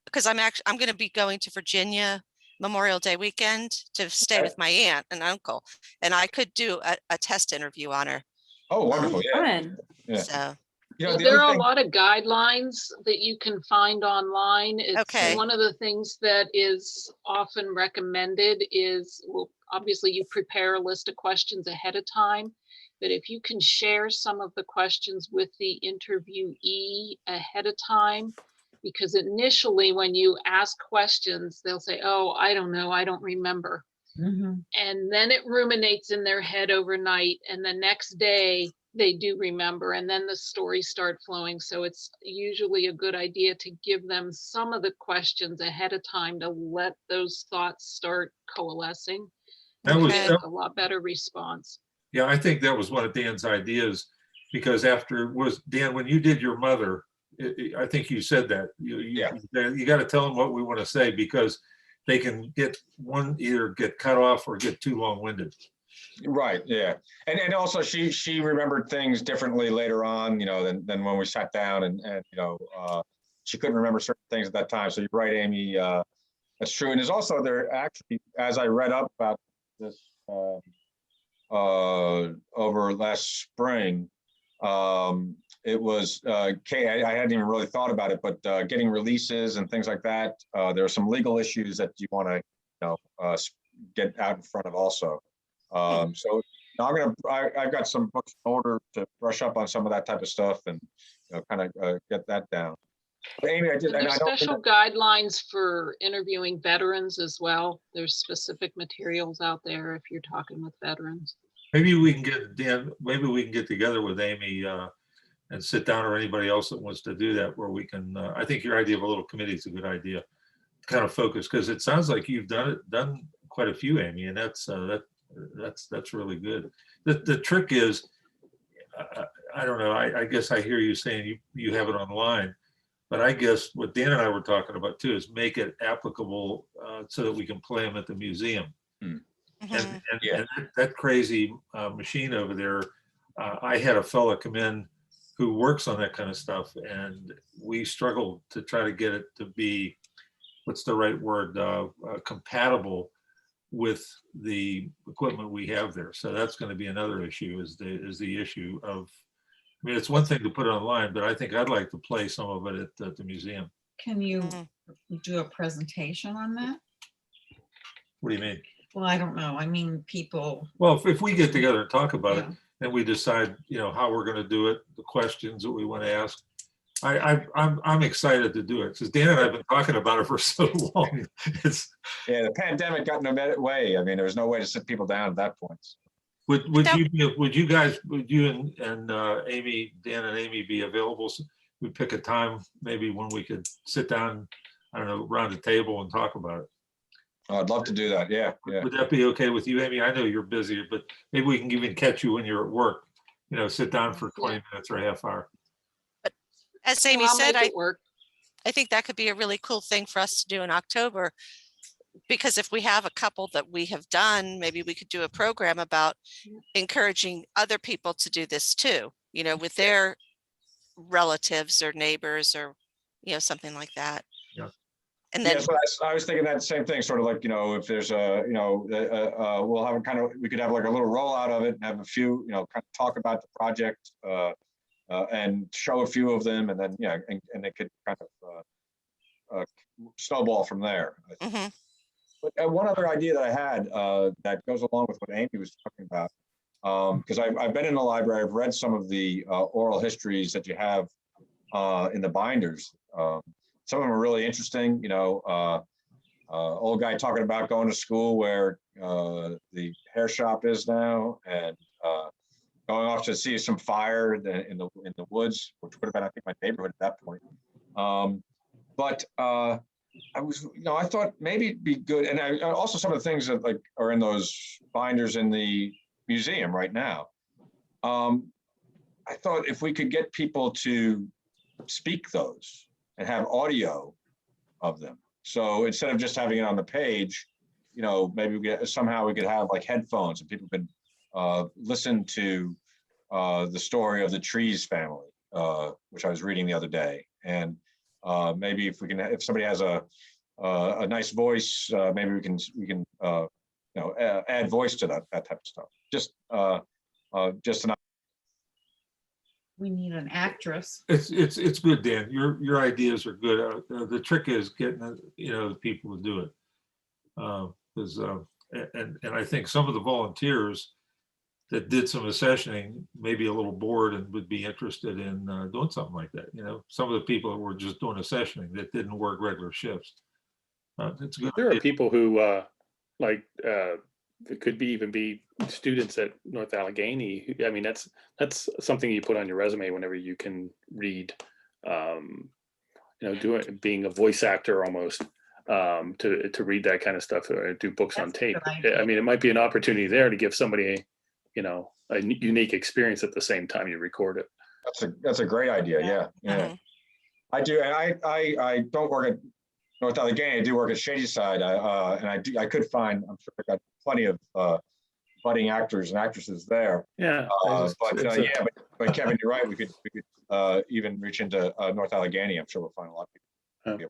because I'm going to be going to Virginia Memorial Day weekend to stay with my aunt and uncle, and I could do a test interview on her. Oh, wonderful. Yeah. So There are a lot of guidelines that you can find online. It's one of the things that is often recommended is, well, obviously you prepare a list of questions ahead of time, but if you can share some of the questions with the interviewee ahead of time, because initially when you ask questions, they'll say, oh, I don't know, I don't remember. Mhm. And then it ruminates in their head overnight, and the next day they do remember, and then the stories start flowing. So it's usually a good idea to give them some of the questions ahead of time to let those thoughts start coalescing. That was, Okay. Get a lot better response. yeah, I think that was one of Dan's ideas, because Dan, when you did your mother, I think you said that, you got to tell them what we want to say, because they can either get cut off or get too long-winded. Right, yeah. And also she remembered things differently later on, than when we sat down and she couldn't remember certain things at that time. So you're right, Amy, that's true. And there's also there actually, as I read up about this over last spring, it was I hadn't even really thought about it, but getting releases and things like that. There are some legal issues that you want to get out in front of also. So I've got some books in order to brush up on some of that type of stuff and kind of get that down. But Amy, And there's special guidelines for interviewing veterans as well. There's specific materials out there if you're talking with veterans. Maybe we can get Dan. Maybe we can get together with Amy and sit down, or anybody else that wants to do that, where we can. I think your idea of a little committee is a good idea. Kind of focus, because it sounds like you've done quite a few, Amy, and that's really good. The trick is, I don't know. I guess I hear you saying you have it online, but I guess what Dan and I were talking about too is make it applicable so that we can play them at the museum. Mhm. And that crazy machine over there, I had a fella come in who works on that kind of stuff, and we struggled to try to get it to be, what's the right word, compatible with the equipment we have there. So that's going to be another issue, is the issue of, I mean, it's one thing to put it online, but I think I'd like to play some of it at the museum. Can you Mhm. do a presentation on that? What do you mean? Well, I don't know. I mean, people. Well, if we get together and talk about it, Yeah. then we decide, how we're going to do it, the questions that we want to ask. I'm excited to do it, because Dan and I have been talking about it for so long. the pandemic got in the way. I mean, there was no way to sit people down at that point. Would you and Amy, Dan and Amy, be available? We pick a time maybe when we could sit down, I don't know, around the table and talk about it. I'd love to do that. Yeah. Would that be okay with you, Amy? I know you're busy, but maybe we can even catch you when you're at work. Sit down for 20 minutes or a half hour. As Well, Amy I'll said, make it work. I think that could be a really cool thing for us to do in October, because if we have a couple that we have done, maybe we could do a program about encouraging other people to do this too, with their relatives or neighbors or, something like that. Yeah. And then, So I was thinking that same thing, sort of like, if there's we'll have we could have like a little rollout of it and have a few, kind of talk about the project and show a few of them, and then, and it could kind of snowball from there. mhm. But one other idea that I had that goes along with what Amy was talking about, because I've been in the library, I've read some of the oral histories that you have in the binders. Some of them are really interesting, old guy talking about going to school where the hair shop is now, and going off to see some fire in the woods, which would have been, I think, my neighborhood at that point. But I was, I thought maybe it'd be good, and also some of the things that are in those binders in the museum right now. I thought if we could get people to speak those and have audio of them, so instead of just having it on the page, maybe somehow we could have like headphones and people could listen to the story of the Trees family, which I was reading the other day, and maybe if somebody has a nice voice, maybe we can add voice to that type of stuff. Just an. We need an actress. It's good, Dan. Your ideas are good. The trick is getting the people to do it, and I think some of the volunteers that did some accessioning, maybe a little bored and would be interested in doing something like that. You know, some of the people that were just doing accessioning that didn't work regular shifts. It's good. There are people who it could be even be students at North Allegheny. I mean, that's something you put on your resume whenever you can read, being a voice actor almost, to read that kind of stuff or do books on That's a tape. good idea. I mean, it might be an opportunity there to give somebody, a unique experience at the same time you record it. That's a great idea. Yeah. Mhm. I do. And I don't work at North Allegheny. I do work at Shadyside. And I could find, I'm sure I got plenty of budding actors and actresses there. Yeah. But Kevin, you're right. We could even reach into North Allegheny. I'm sure we'll find a lot of people.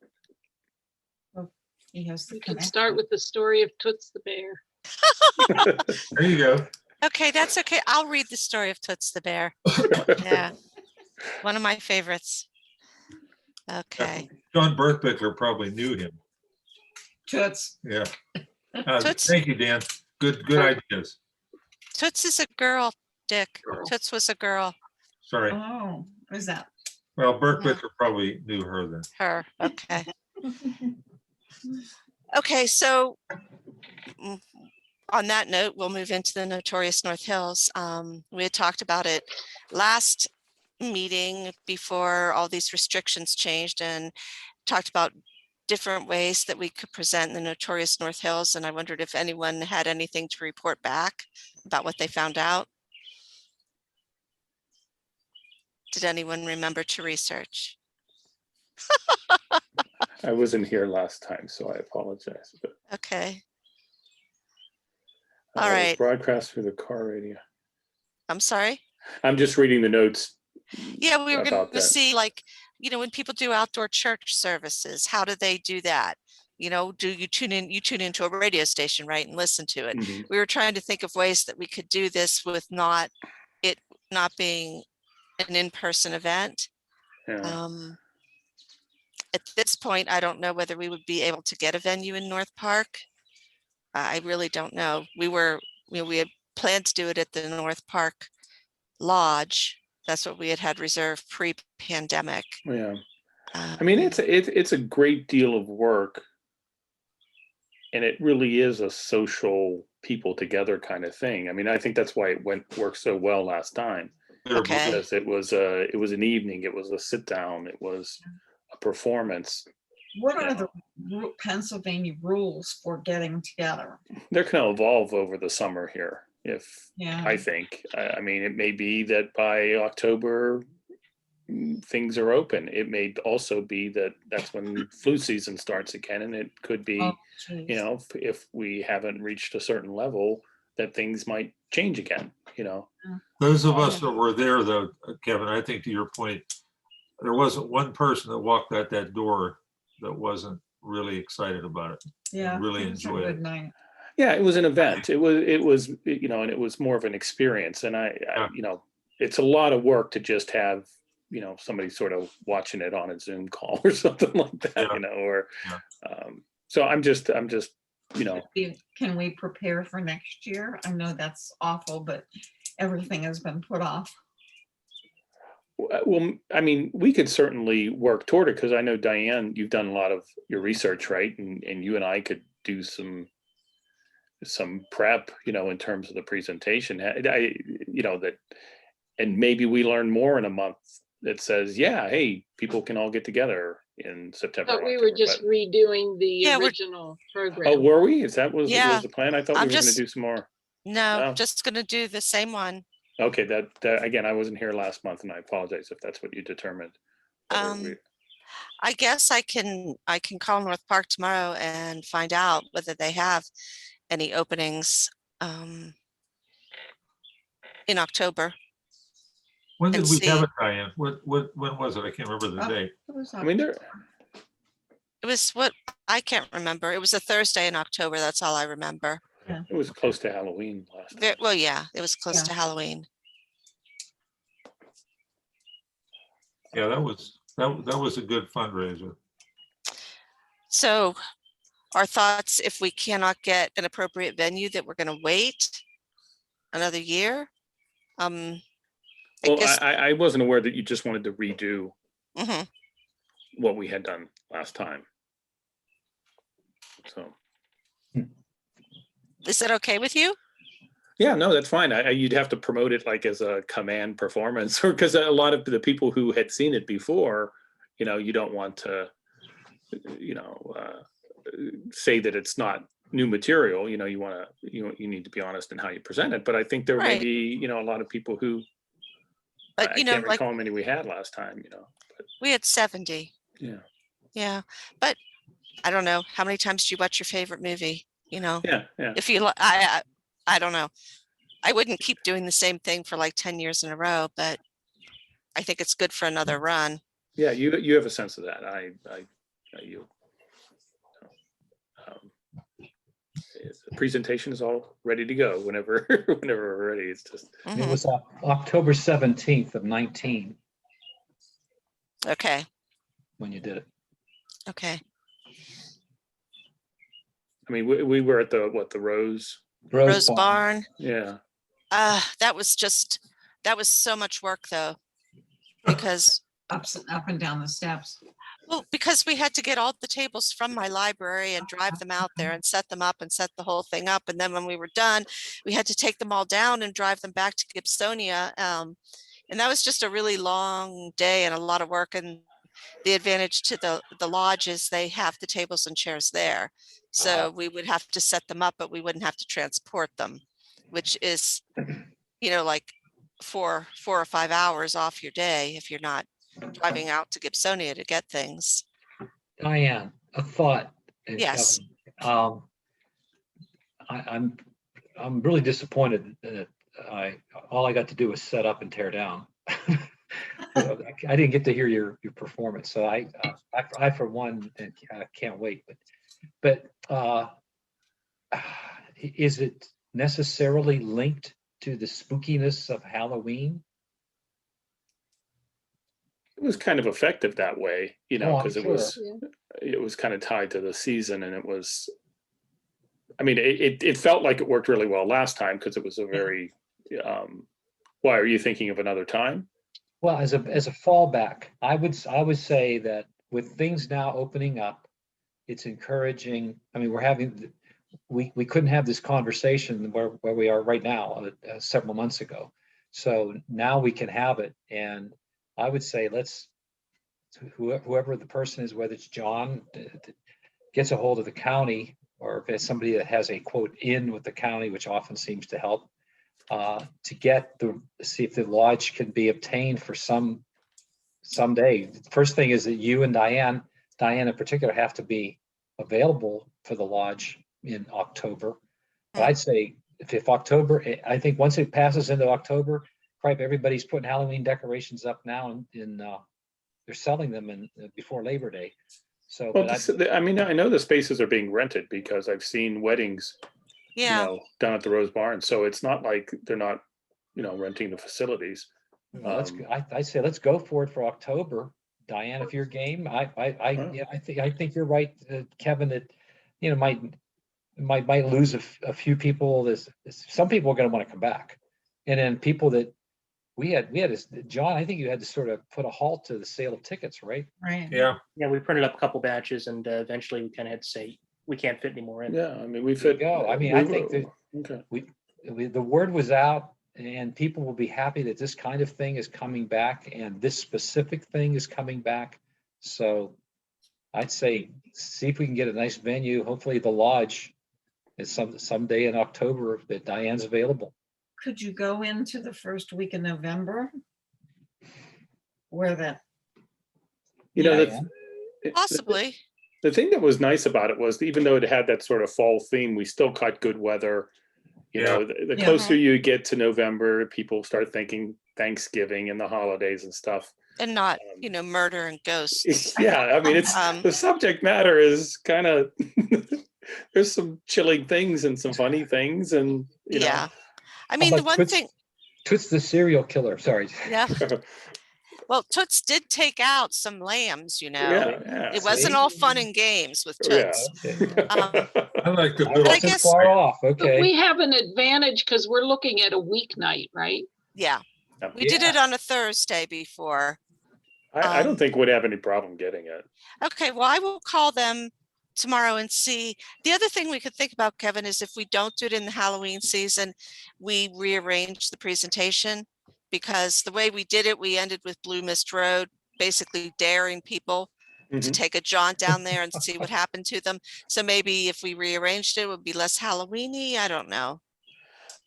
He has the We can connection. start with the story of Toots the Bear. There you go. Okay, that's okay. I'll read the story of Toots the Bear. Yeah. One of my favorites. Okay. John Berthbickler probably knew him. Toots. Yeah. Toots. Thank you, Dan. Good ideas. Toots is a girl, Dick. Girl. Toots was a girl. Sorry. Oh, what is that? Well, Berthbickler probably knew her then. Her. Okay. Okay, so on that note, we'll move into the notorious North Hills. We had talked about it last meeting before all these restrictions changed and talked about different ways that we could present the notorious North Hills. And I wondered if anyone had anything to report back about what they found out. Did anyone remember to research? I wasn't here last time, so I apologize. But Okay, it all was right. broadcast through the car radio. I'm sorry. I'm just reading the notes. Yeah, we were going About to that. see, like, when people do outdoor church services, how do they do that? Do you tune into a radio station, right, and listen to it? Mhm. We were trying to think of ways that we could do this with it not being an in-person event. Yeah. At this point, I don't know whether we would be able to get a venue in North Park. I really don't know. We had planned to do it at the North Park Lodge. That's what we had reserved pre-pandemic. Yeah. I mean, it's a great deal of work, and it really is a social people together kind of thing. I mean, I think that's why it worked so well last time. Okay. Because it was an evening, it was a sit down, it was a performance. What are the Pennsylvania rules for getting together? They're going to evolve over the summer here. Yeah. I think, I mean, it may be that by October things are open. It may also be that that's when flu season starts again, and it could be, Oh, geez. if we haven't reached a certain level, that things might change again. Those of us that were there, though, Kevin, I think to your point, there wasn't one person that walked out that door that wasn't really excited about it. Yeah. Really it was a enjoyed it. good night. Yeah, it was an event. It was, and it was more of an experience. And I it's a lot of work to just have, somebody sort of watching it on a Zoom call or something like that, Yeah. So I'm just, Can we prepare for next year? I know that's awful, but everything has been put off. well, I mean, we could certainly work toward it, because I know, Diane, you've done a lot of your research, right? And you and I could do some prep, in terms of the presentation. And maybe we learn more in a month that says, yeah, hey, people can all get together in September. But we October, were just but- redoing the Yeah, original Oh, program. were we? Was Yeah. the plan? I thought I'm we were going to just- do some more. No, No. just going to do the same one. Okay, that again, I wasn't here last month, and I apologize if that's what you determined. whether Um, I guess I can call North Park tomorrow and find out whether they have any openings in October. When did And we have see. it, Diane? When was it? I can't remember the date. It was I mean, there. It was I can't remember. It was a Thursday in October. That's all I remember. It was close to Halloween last time. Well, yeah, it was close Yeah. to Halloween. Yeah, that was a good fundraiser. So our thoughts, if we cannot get an appropriate venue, that we're going to wait another year. I Well, guess, I wasn't aware that you just wanted to redo mhm. what we had done last time. So, Is that okay with you? yeah, no, that's fine. You'd have to promote it like as a command performance, or because a lot of the people who had seen it before, you don't want to, say that it's not new material. You want to, you need to be honest in how you present it. But I think there may Right. be, a lot of people who, But, I you know, can't like recall how many we had last time. we had 70. Yeah, Yeah. But I don't know. How many times do you watch your favorite movie? yeah, yeah. If you, I don't know. I wouldn't keep doing the same thing for like 10 years in a row, but I think it's good for another run. Yeah, you have a sense of that. You. The presentation is all ready to go whenever we're ready. It's just It Mhm. was October 17th of 19 Okay. when you did it. Okay. I mean, we were at the Rose. Rose Barn. Yeah. That was so much work though, because Up and down the steps. because we had to get all the tables from my library and drive them out there and set them up and set the whole thing up. And then when we were done, we had to take them all down and drive them back to Gibsonia. And that was just a really long day and a lot of work. And the advantage to the lodge is they have the tables and chairs there. So we would have to set them up, but we wouldn't have to transport them, which is, like 4 or 5 hours off your day if you're not driving out to Gibsonia to get things. Diane, a thought. And Yes. Kevin, I'm really disappointed that all I got to do was set up and tear down. I didn't get to hear your performance, so I for one can't wait. But is it necessarily linked to the spookiness of Halloween? It was kind of effective that way, Oh, I'm because sure. it was kind of tied to the season, and it was. I mean, it felt like it worked really well last time because it was a very. Why are you thinking of another time? Well, as a fallback, I would say that with things now opening up, it's encouraging. I mean, we couldn't have this conversation where we are right now several months ago. So now we can have it. And I would say whoever the person is, whether it's John, gets a hold of the county, or if it's somebody that has a quote in with the county, which often seems to help, to see if the lodge can be obtained for someday. First thing is that you and Diane in particular, have to be available for the lodge in October. But I'd say if October, I think once it passes into October, everybody's putting Halloween decorations up now, and they're selling them before Labor Day. So, Well, I mean, I know the spaces are being rented because I've seen weddings, Yeah. down at the Rose Barn. So it's not like they're not, renting the facilities. I say let's go for it for October. Diane, if you're game, I think you're right, Kevin. That might lose a few people. Some people are going to want to come back, and then people that we had John. I think you had to sort of put a halt to the sale of tickets, right? Right. Yeah. Yeah, we printed up a couple batches and eventually we kind of had to say, we can't fit any more in. Yeah, I mean, we There you fit. go. I mean, I think that Okay. the word was out, and people will be happy that this kind of thing is coming back, and this specific thing is coming back. So I'd say see if we can get a nice venue. Hopefully the lodge is someday in October that Diane's available. Could you go into the first week of November? Where that, Diane? Possibly. The thing that was nice about it was even though it had that sort of fall theme, we still caught good weather. The Yeah. closer you get to November, people start thinking Thanksgiving and the holidays and stuff. And not, murder and ghosts. Yeah, I mean, it's the subject matter is kind of there's some chilling things and some funny things, and Yeah. I How mean, the about one thing, Toots the serial killer. Sorry. yeah. Well, Toots did take out some lambs, you know. Yeah. It wasn't see? all fun and games with Yeah. Toots. I like the I middle. I wasn't guess- far off, But okay. we have an advantage because we're looking at a weeknight, right? Yeah. Yep. We did it on a Thursday before. I don't think we'd have any problem getting it. Okay, well, I will call them tomorrow and see. The other thing we could think about, Kevin, is if we don't do it in the Halloween season, we rearrange the presentation, because the way we did it, we ended with Blue Mist Road, basically daring people to Mhm. take a jaunt down there and see what happened to them. So maybe if we rearranged it, it would be less Halloween-y. I don't know.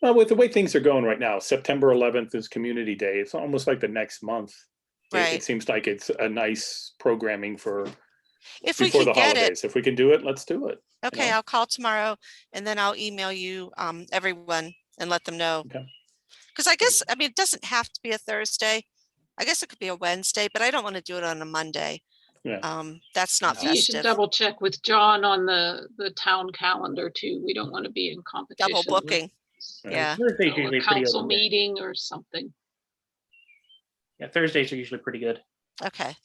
Well, with the way things are going right now, September 11th is Community Day. It's almost like the next month. It Right. seems like it's a nice programming for If we before can the get it, holidays. If we can do it, let's do it. okay, know? I'll call tomorrow and then I'll email you everyone and let them know. Okay. Because I guess, I mean, it doesn't have to be a Thursday. I guess it could be a Wednesday, but I don't want to do it on a Monday. Yeah. That's not You should festive. double check with John on the town calendar too. We don't want to be in competition. Double with, booking. Right. Yeah. Thursday's a usually a pretty council open day. meeting or something. Yeah, Thursdays are usually pretty good. Okay.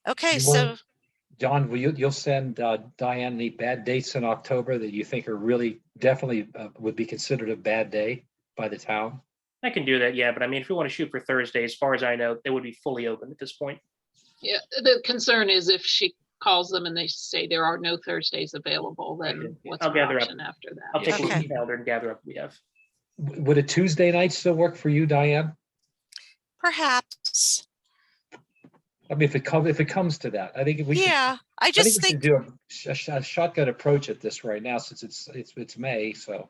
Okay, You so want- John, you'll send Diane any bad dates in October that you think are really definitely would be considered a bad day by the town? I can do that, yeah, but I mean, if we want to shoot for Thursday, as far as I know, they would be fully open at this point. Yeah, the concern is if she calls them and they say there are no Thursdays available, then what's I'll our gather up. option after I'll that? take a look at Okay. the calendar and gather up what we have. Would a Tuesday night still work for you, Diane? perhaps, I mean, if it comes to that, I think we should. yeah, I I think just we think, should do a shotgun approach at this right now, since it's May, so.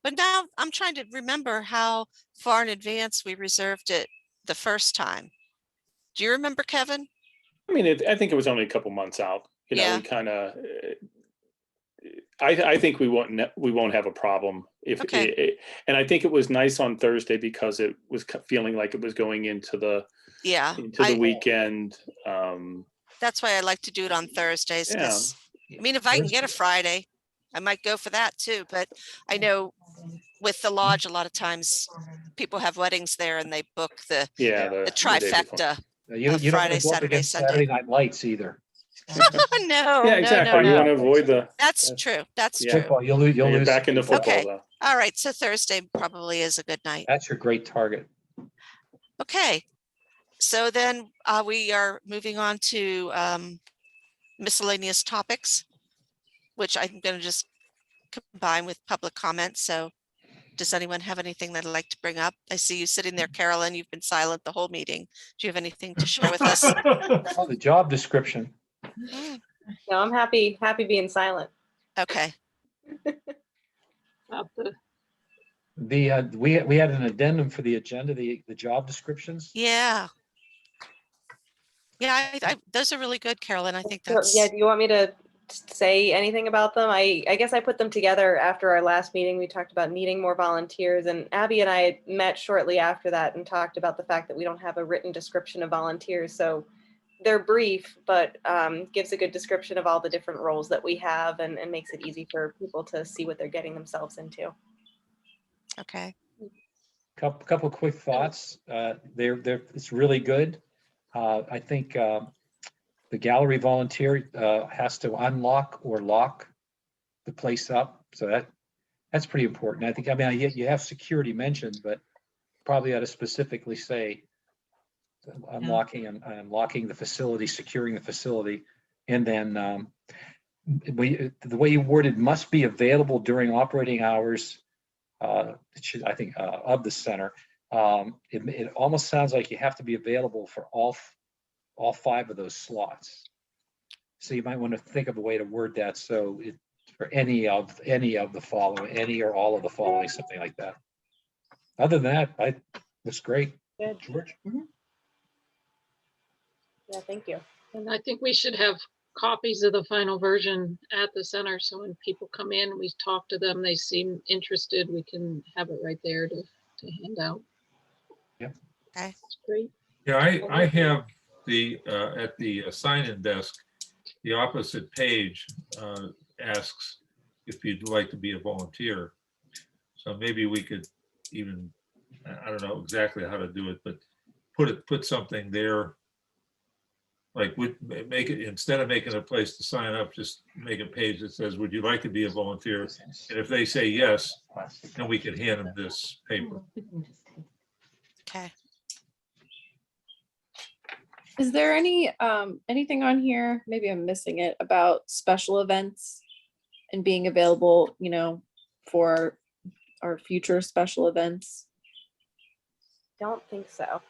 but now I'm trying to remember how far in advance we reserved it the first time. Do you remember, Kevin? I mean, I think it was only a couple months out. You know, Yeah. we kind of. I think we won't have a problem if. Okay. And I think it was nice on Thursday because it was feeling like it was going into the Yeah, weekend. that's why I like to do it on Thursdays, Yeah. because, I mean, if I can get a Friday, I might go for that too, but I know with the lodge, a lot of times people have weddings there and they book the Yeah, the the day before. trifecta. You don't Friday, wanna go up Saturday, against Sunday. Saturday Night Lights either. No, Yeah, no, exactly. no, You no. want to avoid the. That's true. That's Yeah. true. Football, you'll lose. You're back into people. football Okay. though. All right, so Thursday probably is a good night. That's your great target. Okay, so then we are moving on to miscellaneous topics, which I'm going to just combine with public comment. So does anyone have anything they'd like to bring up? I see you sitting there, Carolyn. You've been silent the whole meeting. Do you have anything to share with us? Oh, the job description. Mm, No, I'm happy being silent. okay, About the We had an addendum for the agenda, the job descriptions. yeah. Yeah, those are really good, Carolyn. I think So, that's, yeah, do you want me to say anything about them? I guess I put them together after our last meeting. We talked about needing more volunteers, and Abby and I met shortly after that and talked about the fact that we don't have a written description of volunteers. So they're brief, but gives a good description of all the different roles that we have, and makes it easy for people to see what they're getting themselves into. okay. Couple quick thoughts. It's really good. I think the gallery volunteer has to unlock or lock the place up. So that's pretty important. I think, I mean, you have security mentioned, but probably ought to specifically say unlocking and locking the facility, securing the facility. And then the way you worded must be available during operating hours. It should, I think, of the center. It almost sounds like you have to be available for all 5 of those slots. So you might want to think of a way to word that so it for any of the following, any or all of the following, something like that. Other than that, that's great. Good. George? Yeah, thank you. And I think we should have copies of the final version at the center. So when people come in, we talk to them, they seem interested, we can have it right there to hand out. Yep. Okay. That's great. Yeah, I have the, at the sign-in desk, the opposite page asks if you'd like to be a volunteer. So maybe we could even I don't know exactly how to do it, but put something there. Like make it, instead of making a place to sign up, just make a page that says, would you like to be a volunteer? And if they say yes, then we could hand them this paper. Okay. Is there anything on here, maybe I'm missing it, about special events and being available, for our future special events? Don't think so.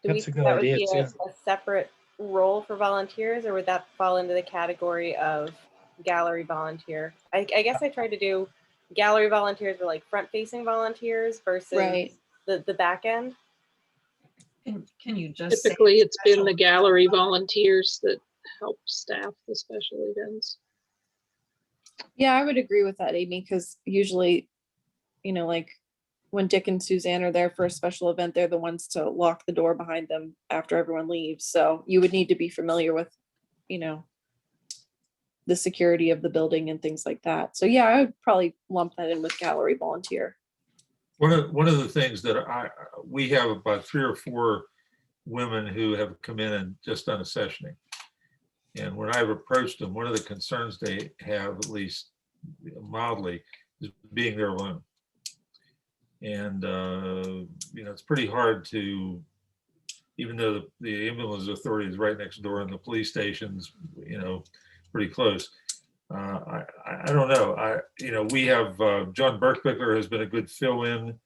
That's a good That would idea, be too. a separate role for volunteers, or would that fall into the category of gallery volunteer? I guess I tried to do gallery volunteers were like front-facing volunteers versus Right. the back end. Can you just say Typically, it's been special the gallery volunteers that help staff the special events. Yeah, I would agree with that, Amy, because usually, like when Dick and Suzanne are there for a special event, they're the ones to lock the door behind them after everyone leaves. So you would need to be familiar with, the security of the building and things like that. So yeah, I would probably lump that in with gallery volunteer. One of the things that we have about 3 or 4 women who have come in and just done a sessioning. And when I've approached them, one of the concerns they have, at least mildly, is being there alone. And, it's pretty hard to, even though the ambulance authority is right next door and the police station's, pretty close. I don't know. We have John Berkbickler has been a good fill-in.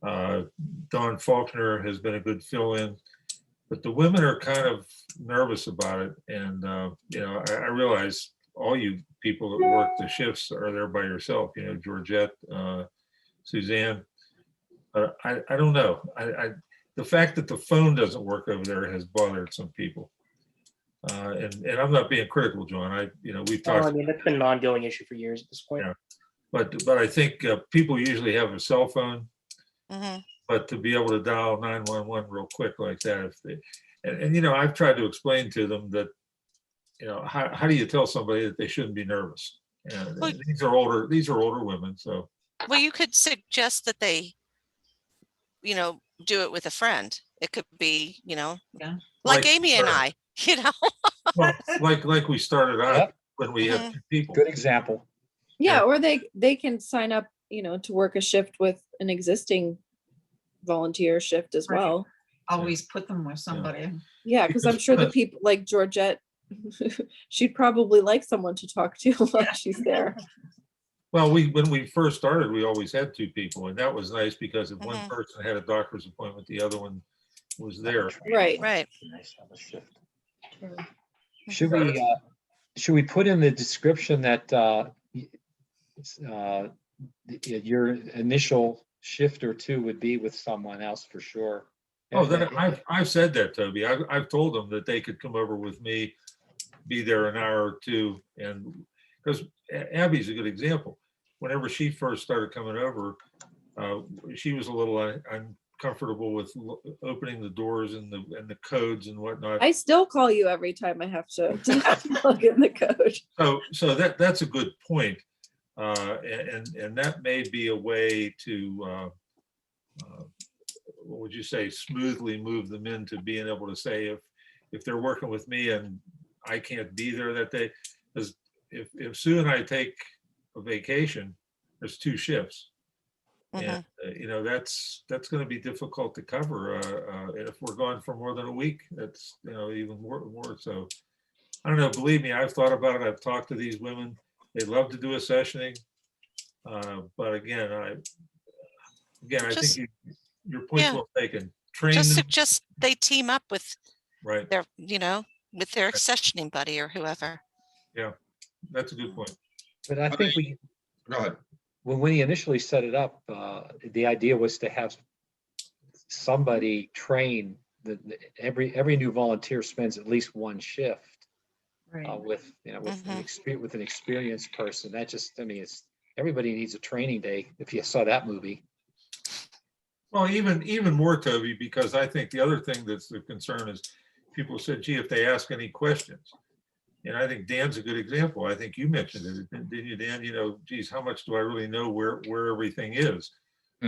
Dawn Faulkner has been a good fill-in. But the women are kind of nervous about it. And, I realize all you people that work the shifts are there by yourself, Georgette, Suzanne. I don't know. The fact that the phone doesn't work over there has bothered some people. And I'm not being critical, John. We've talked. That's been an ongoing issue for years at this point. Yeah. But I think people usually have a cell phone. Mm-hmm. But to be able to dial 911 real quick like that, and I've tried to explain to them that, how do you tell somebody that they shouldn't be nervous? Well, These are older women, so. Well, you could suggest that they, do it with a friend. It could be, Yeah. like Like- Amy and I, Well, like we started out Yep. when we had 2 people. Good example. Yeah, Yeah. or they can sign up, to work a shift with an existing volunteer shift as Right. well. always put them with somebody? Yeah, because I'm sure the Because- people like Georgette, she'd probably like someone to talk to while she's there. Well, when we first started, we always had 2 people, and that was nice because if one Mhm. person had a doctor's appointment, the other one was there. Right. right? Nice to have a shift. Should we put in the description that your initial shift or 2 would be with someone else for sure? Oh, then I've said that, Toby. I've told them that they could come over with me, be there an hour or 2, and because Abby's a good example. Whenever she first started coming over, she was a little uncomfortable with opening the doors and the codes and whatnot. I still call you every time I have to plug in the code. So that's a good point. And that may be a way to, what would you say, smoothly move them into being able to say if they're working with me and I can't be there that day, because if Sue and I take a vacation, there's 2 shifts. And, that's going to be difficult to cover. If we're gone for more than a week, that's, even more. So I don't know, believe me, I've thought about it. I've talked to these women. They love to do a sessioning. But again, I Just- think your point's yeah. well taken. Train Just them, suggest they team up with right? their, with their sessioning buddy or whoever. That's a good point. But I think Go ahead. when we initially set it up, the idea was to have somebody train every new volunteer spends at least 1 shift with an experienced person. That just, everybody needs a training day. If you saw that movie. Well, even more, Toby, because I think the other thing that's the concern is people said, gee, if they ask any questions. And I think Dan's a good example. I think you mentioned it, didn't you, Dan? Geez, how much do I really know where everything is?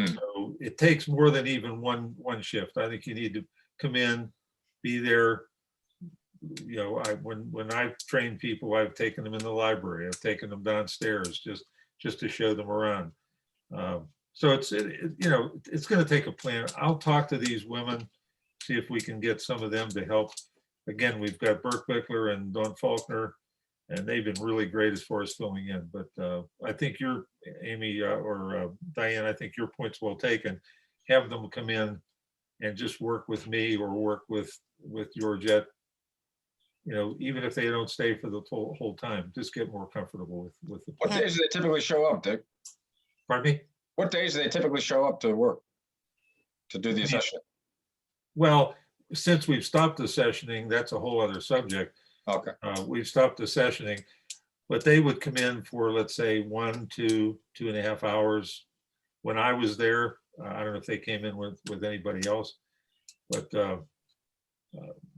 So it takes more than even one shift. I think you need to come in, be there. You know, when I've trained people, I've taken them in the library, I've taken them downstairs just to show them around. So it's going to take a plan. I'll talk to these women, see if we can get some of them to help. Again, we've got Burke Bickler and Dawn Faulkner, and they've been really great as far as filling in. But I think you're, Amy or Diane, I think your point's well taken. Have them come in and just work with me or work with Georgette. You know, even if they don't stay for the whole time, just get more comfortable with the. What days do they typically show up, Dick? Pardon me? What days do they typically show up to work, to do the session? Well, since we've stopped the sessioning, that's a whole other subject. Okay. We've stopped the sessioning, but they would come in for, let's say, 1, 2, 2.5 hours. When I was there, I don't know if they came in with anybody else, but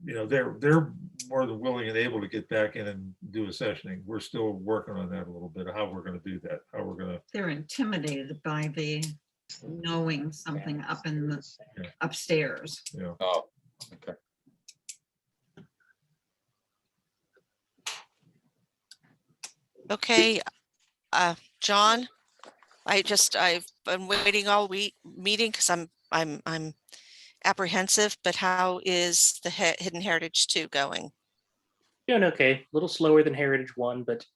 you know, they're more than willing and able to get back in and do a sessioning. We're still working on that a little bit, how we're going to do that, how we're going to. They're intimidated by the knowing something up in the upstairs. Yeah. Oh, okay. Okay, John, I've been waiting all week meeting because I'm apprehensive, but how is the Hidden Heritage 2 going? Doing okay, a little slower than Heritage 1, but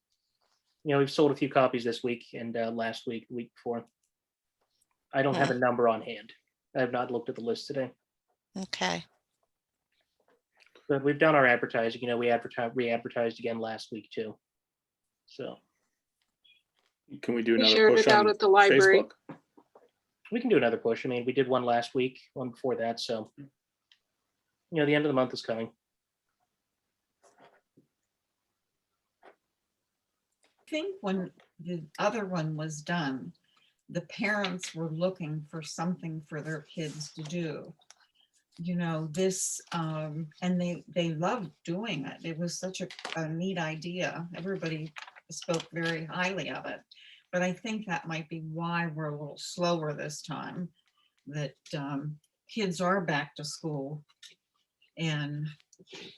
you know, we've sold a few copies this week and last week, the week before. I don't have a number on hand. I have not looked at the list today. Okay. But we've done our advertising. You know, we re-advertised again last week too. So Can we do We another shared push it out on at the library. Facebook? we can do another push. I mean, we did one last week, one before that. So, you know, the end of the month is coming. I think when the other one was done, the parents were looking for something for their kids to do. You know, this, and they loved doing it. It was such a neat idea. Everybody spoke very highly of it. But I think that might be why we're a little slower this time, that kids are back to school and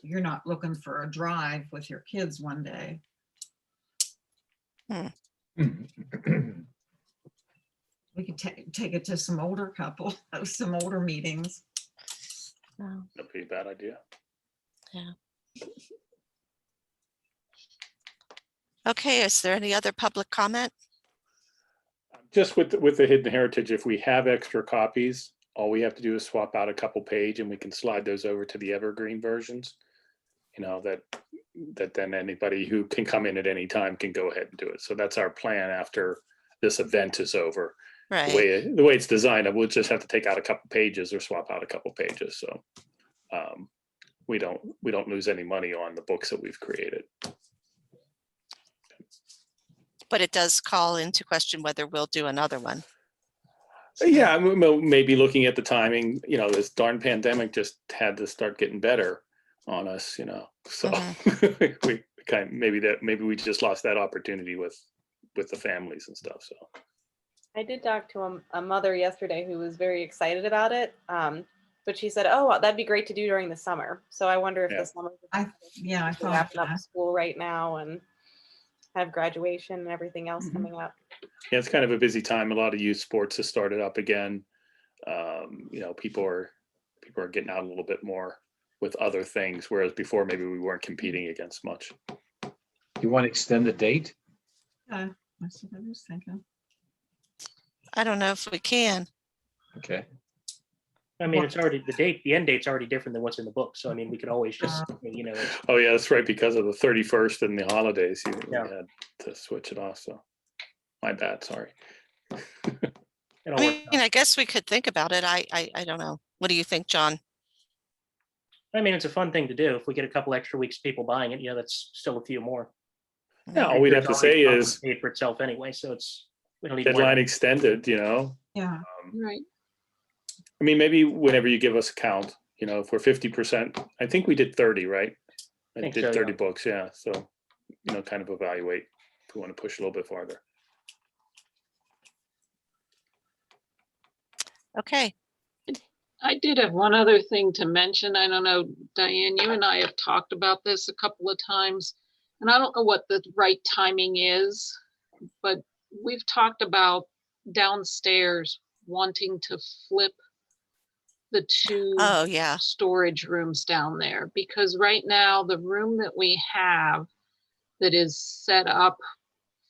you're not looking for a drive with your kids one day. We could take it to some older couple, some older meetings. That'd be a bad idea. Yeah. Okay, is there any other public comment? Just with the Hidden Heritage, if we have extra copies, all we have to do is swap out a couple page and we can slide those over to the evergreen versions. You know, that then anybody who can come in at any time can go ahead and do it. So that's our plan after this event is over. Right. The way it's designed, we'll just have to take out a couple pages or swap out a couple pages. So we don't lose any money on the books that we've created. But it does call into question whether we'll do another one. Yeah, maybe looking at the timing, you know, this darn pandemic just had to start getting better on us, you know. So we kind of, maybe we just lost that opportunity with the families and stuff. So I did talk to a mother yesterday who was very excited about it. But she said, oh, that'd be great to do during the summer. So I wonder if the summer I thought wrapping up that. school right now and have graduation and everything else coming up. yeah, it's kind of a busy time. A lot of youth sports has started up again. You know, people are getting out a little bit more with other things, whereas before maybe we weren't competing against much. You want to extend the date? That's what I was thinking. I don't know if we can. Okay. I mean, it's already the end date's already different than what's in the book. So I mean, we could always just, you know. Oh yeah, that's right. Because of the 31st and the holidays, you had to switch it off. So my bad. Sorry. I mean, I guess we could think about it. I don't know. What do you think, John? I mean, it's a fun thing to do. If we get a couple extra weeks, people buying it, you know, that's still a few more. Yeah, all we'd have to say is paid for itself anyway. So we don't need deadline extended, you know. Yeah. Right. I mean, maybe whenever you give us a count, you know, if we're 50%, I think we did 30, right? I think did so, 30 yeah. books, yeah. So, you know, kind of evaluate if we want to push a little bit farther. Okay, I did have one other thing to mention. I don't know, Diane, you and I have talked about this a couple of times, and I don't know what the right timing is, but we've talked about downstairs wanting to flip the two oh, yeah, storage rooms down there, because right now the room that we have that is set up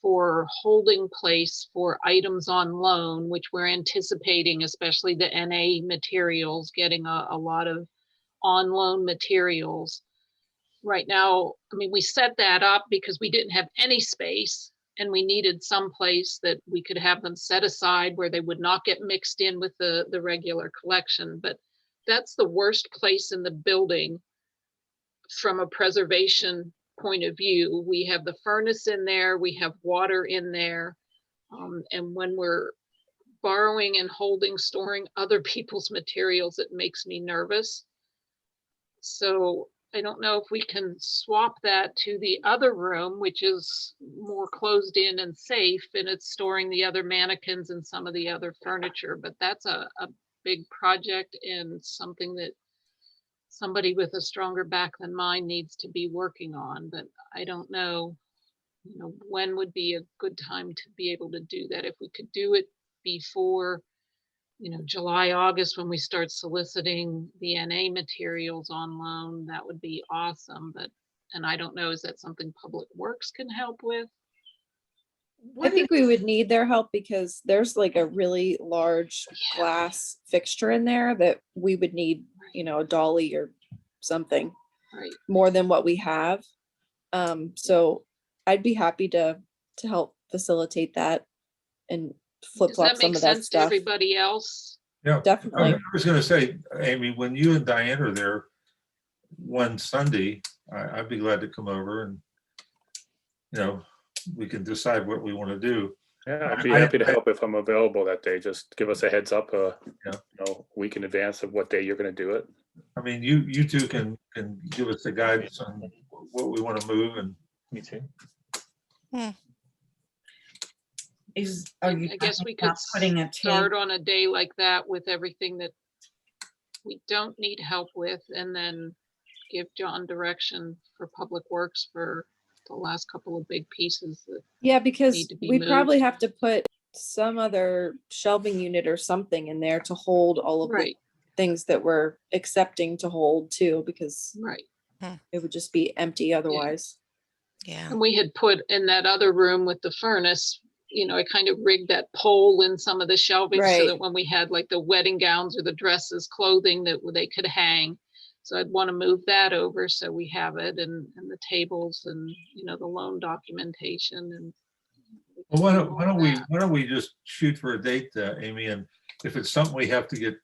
for holding place for items on loan, which we're anticipating, especially the NA materials, getting a lot of on loan materials. Right now, I mean, we set that up because we didn't have any space and we needed some place that we could have them set aside where they would not get mixed in with the regular collection. But that's the worst place in the building from a preservation point of view. We have the furnace in there, we have water in there. And when we're borrowing and holding, storing other people's materials, it makes me nervous. So I don't know if we can swap that to the other room, which is more closed in and safe, and it's storing the other mannequins and some of the other furniture, but that's a big project and something that somebody with a stronger back than mine needs to be working on. But I don't know, when would be a good time to be able to do that. If we could do it before, July, August, when we start soliciting the NA materials on loan, that would be awesome. And I don't know, is that something Public Works can help with? I think we would need their help because there's like a really large glass fixture in there that we would need, a dolly or something Right. more than what we have. So I'd be happy to help facilitate that and flip Does flop that some make of that sense to stuff. everybody else? Yeah. Definitely. I was gonna say, Amy, when you and Diane are there one Sunday, I'd be glad to come over and, we can decide what we want to do. Yeah, I'd be happy to help if I'm available that day. Just give us a heads up, a week in advance of what day you're going to do it. I mean, you two can give us the guidance on what we want to move, and Me too. Are you I guess talking we could about putting a start tape? on a day like that with everything that we don't need help with, and then give John direction for Public Works for the last couple of big pieces that Yeah, because need to be we moved. probably have to put some other shelving unit or something in there to hold all of the Right, things that we're accepting to hold too, because right. it would just be empty otherwise. yeah. And we had put in that other room with the furnace, I kind of rigged that pole in some of the shelving so Right. that when we had like the wedding gowns or the dresses, clothing that they could hang. So I'd want to move that over so we have it, and the tables and, the loan documentation. And well, why don't we just shoot for a date, Amy, and if it's something we have to get,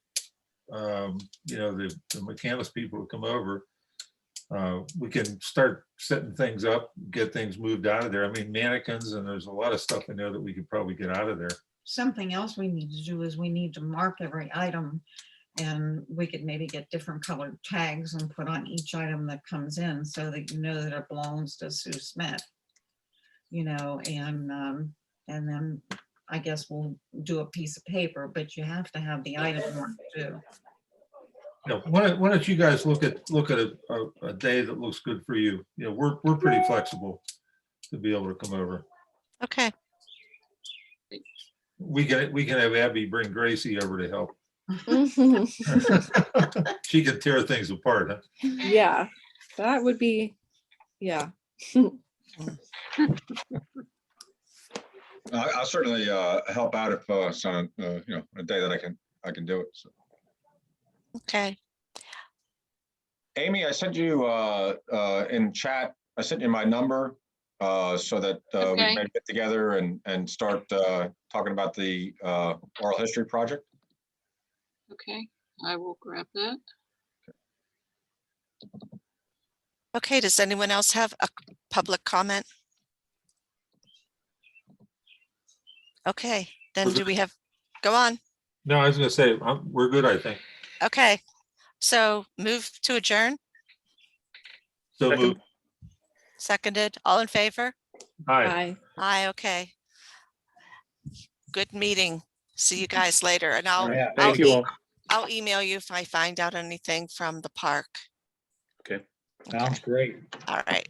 the mechanics people to come over, we can start setting things up, get things moved out of there. I mean, mannequins, and there's a lot of stuff in there that we could probably get out of there. Something else we need to do is we need to mark every item, and we could maybe get different colored tags and put on each item that comes in so that that it belongs to Sue Smith. And then I guess we'll do a piece of paper, but you have to have the item marked too. Why don't you guys look at a day that looks good for you? We're pretty flexible to be able to come over. Okay, We can have Abby bring Gracie over to help. She can tear things apart, huh? Yeah, that would be, yeah. I'll certainly help out if it's on a day that I can do it. So. okay. Amy, I sent you in chat. I sent you my number so that we Okay. can get together and start talking about the oral history project. okay, I will grab that. Okay, does anyone else have a public comment? Okay, then do we have, go on. No, I was gonna say, we're good, I think. Okay, so move to adjourn, So Second. move. seconded, all in favor? Hi. Hi. Aye, okay. Good meeting. See you guys later, and I'll, Yeah. Thank you all. I'll email you if I find out anything from the park. Okay. Sounds great. All right.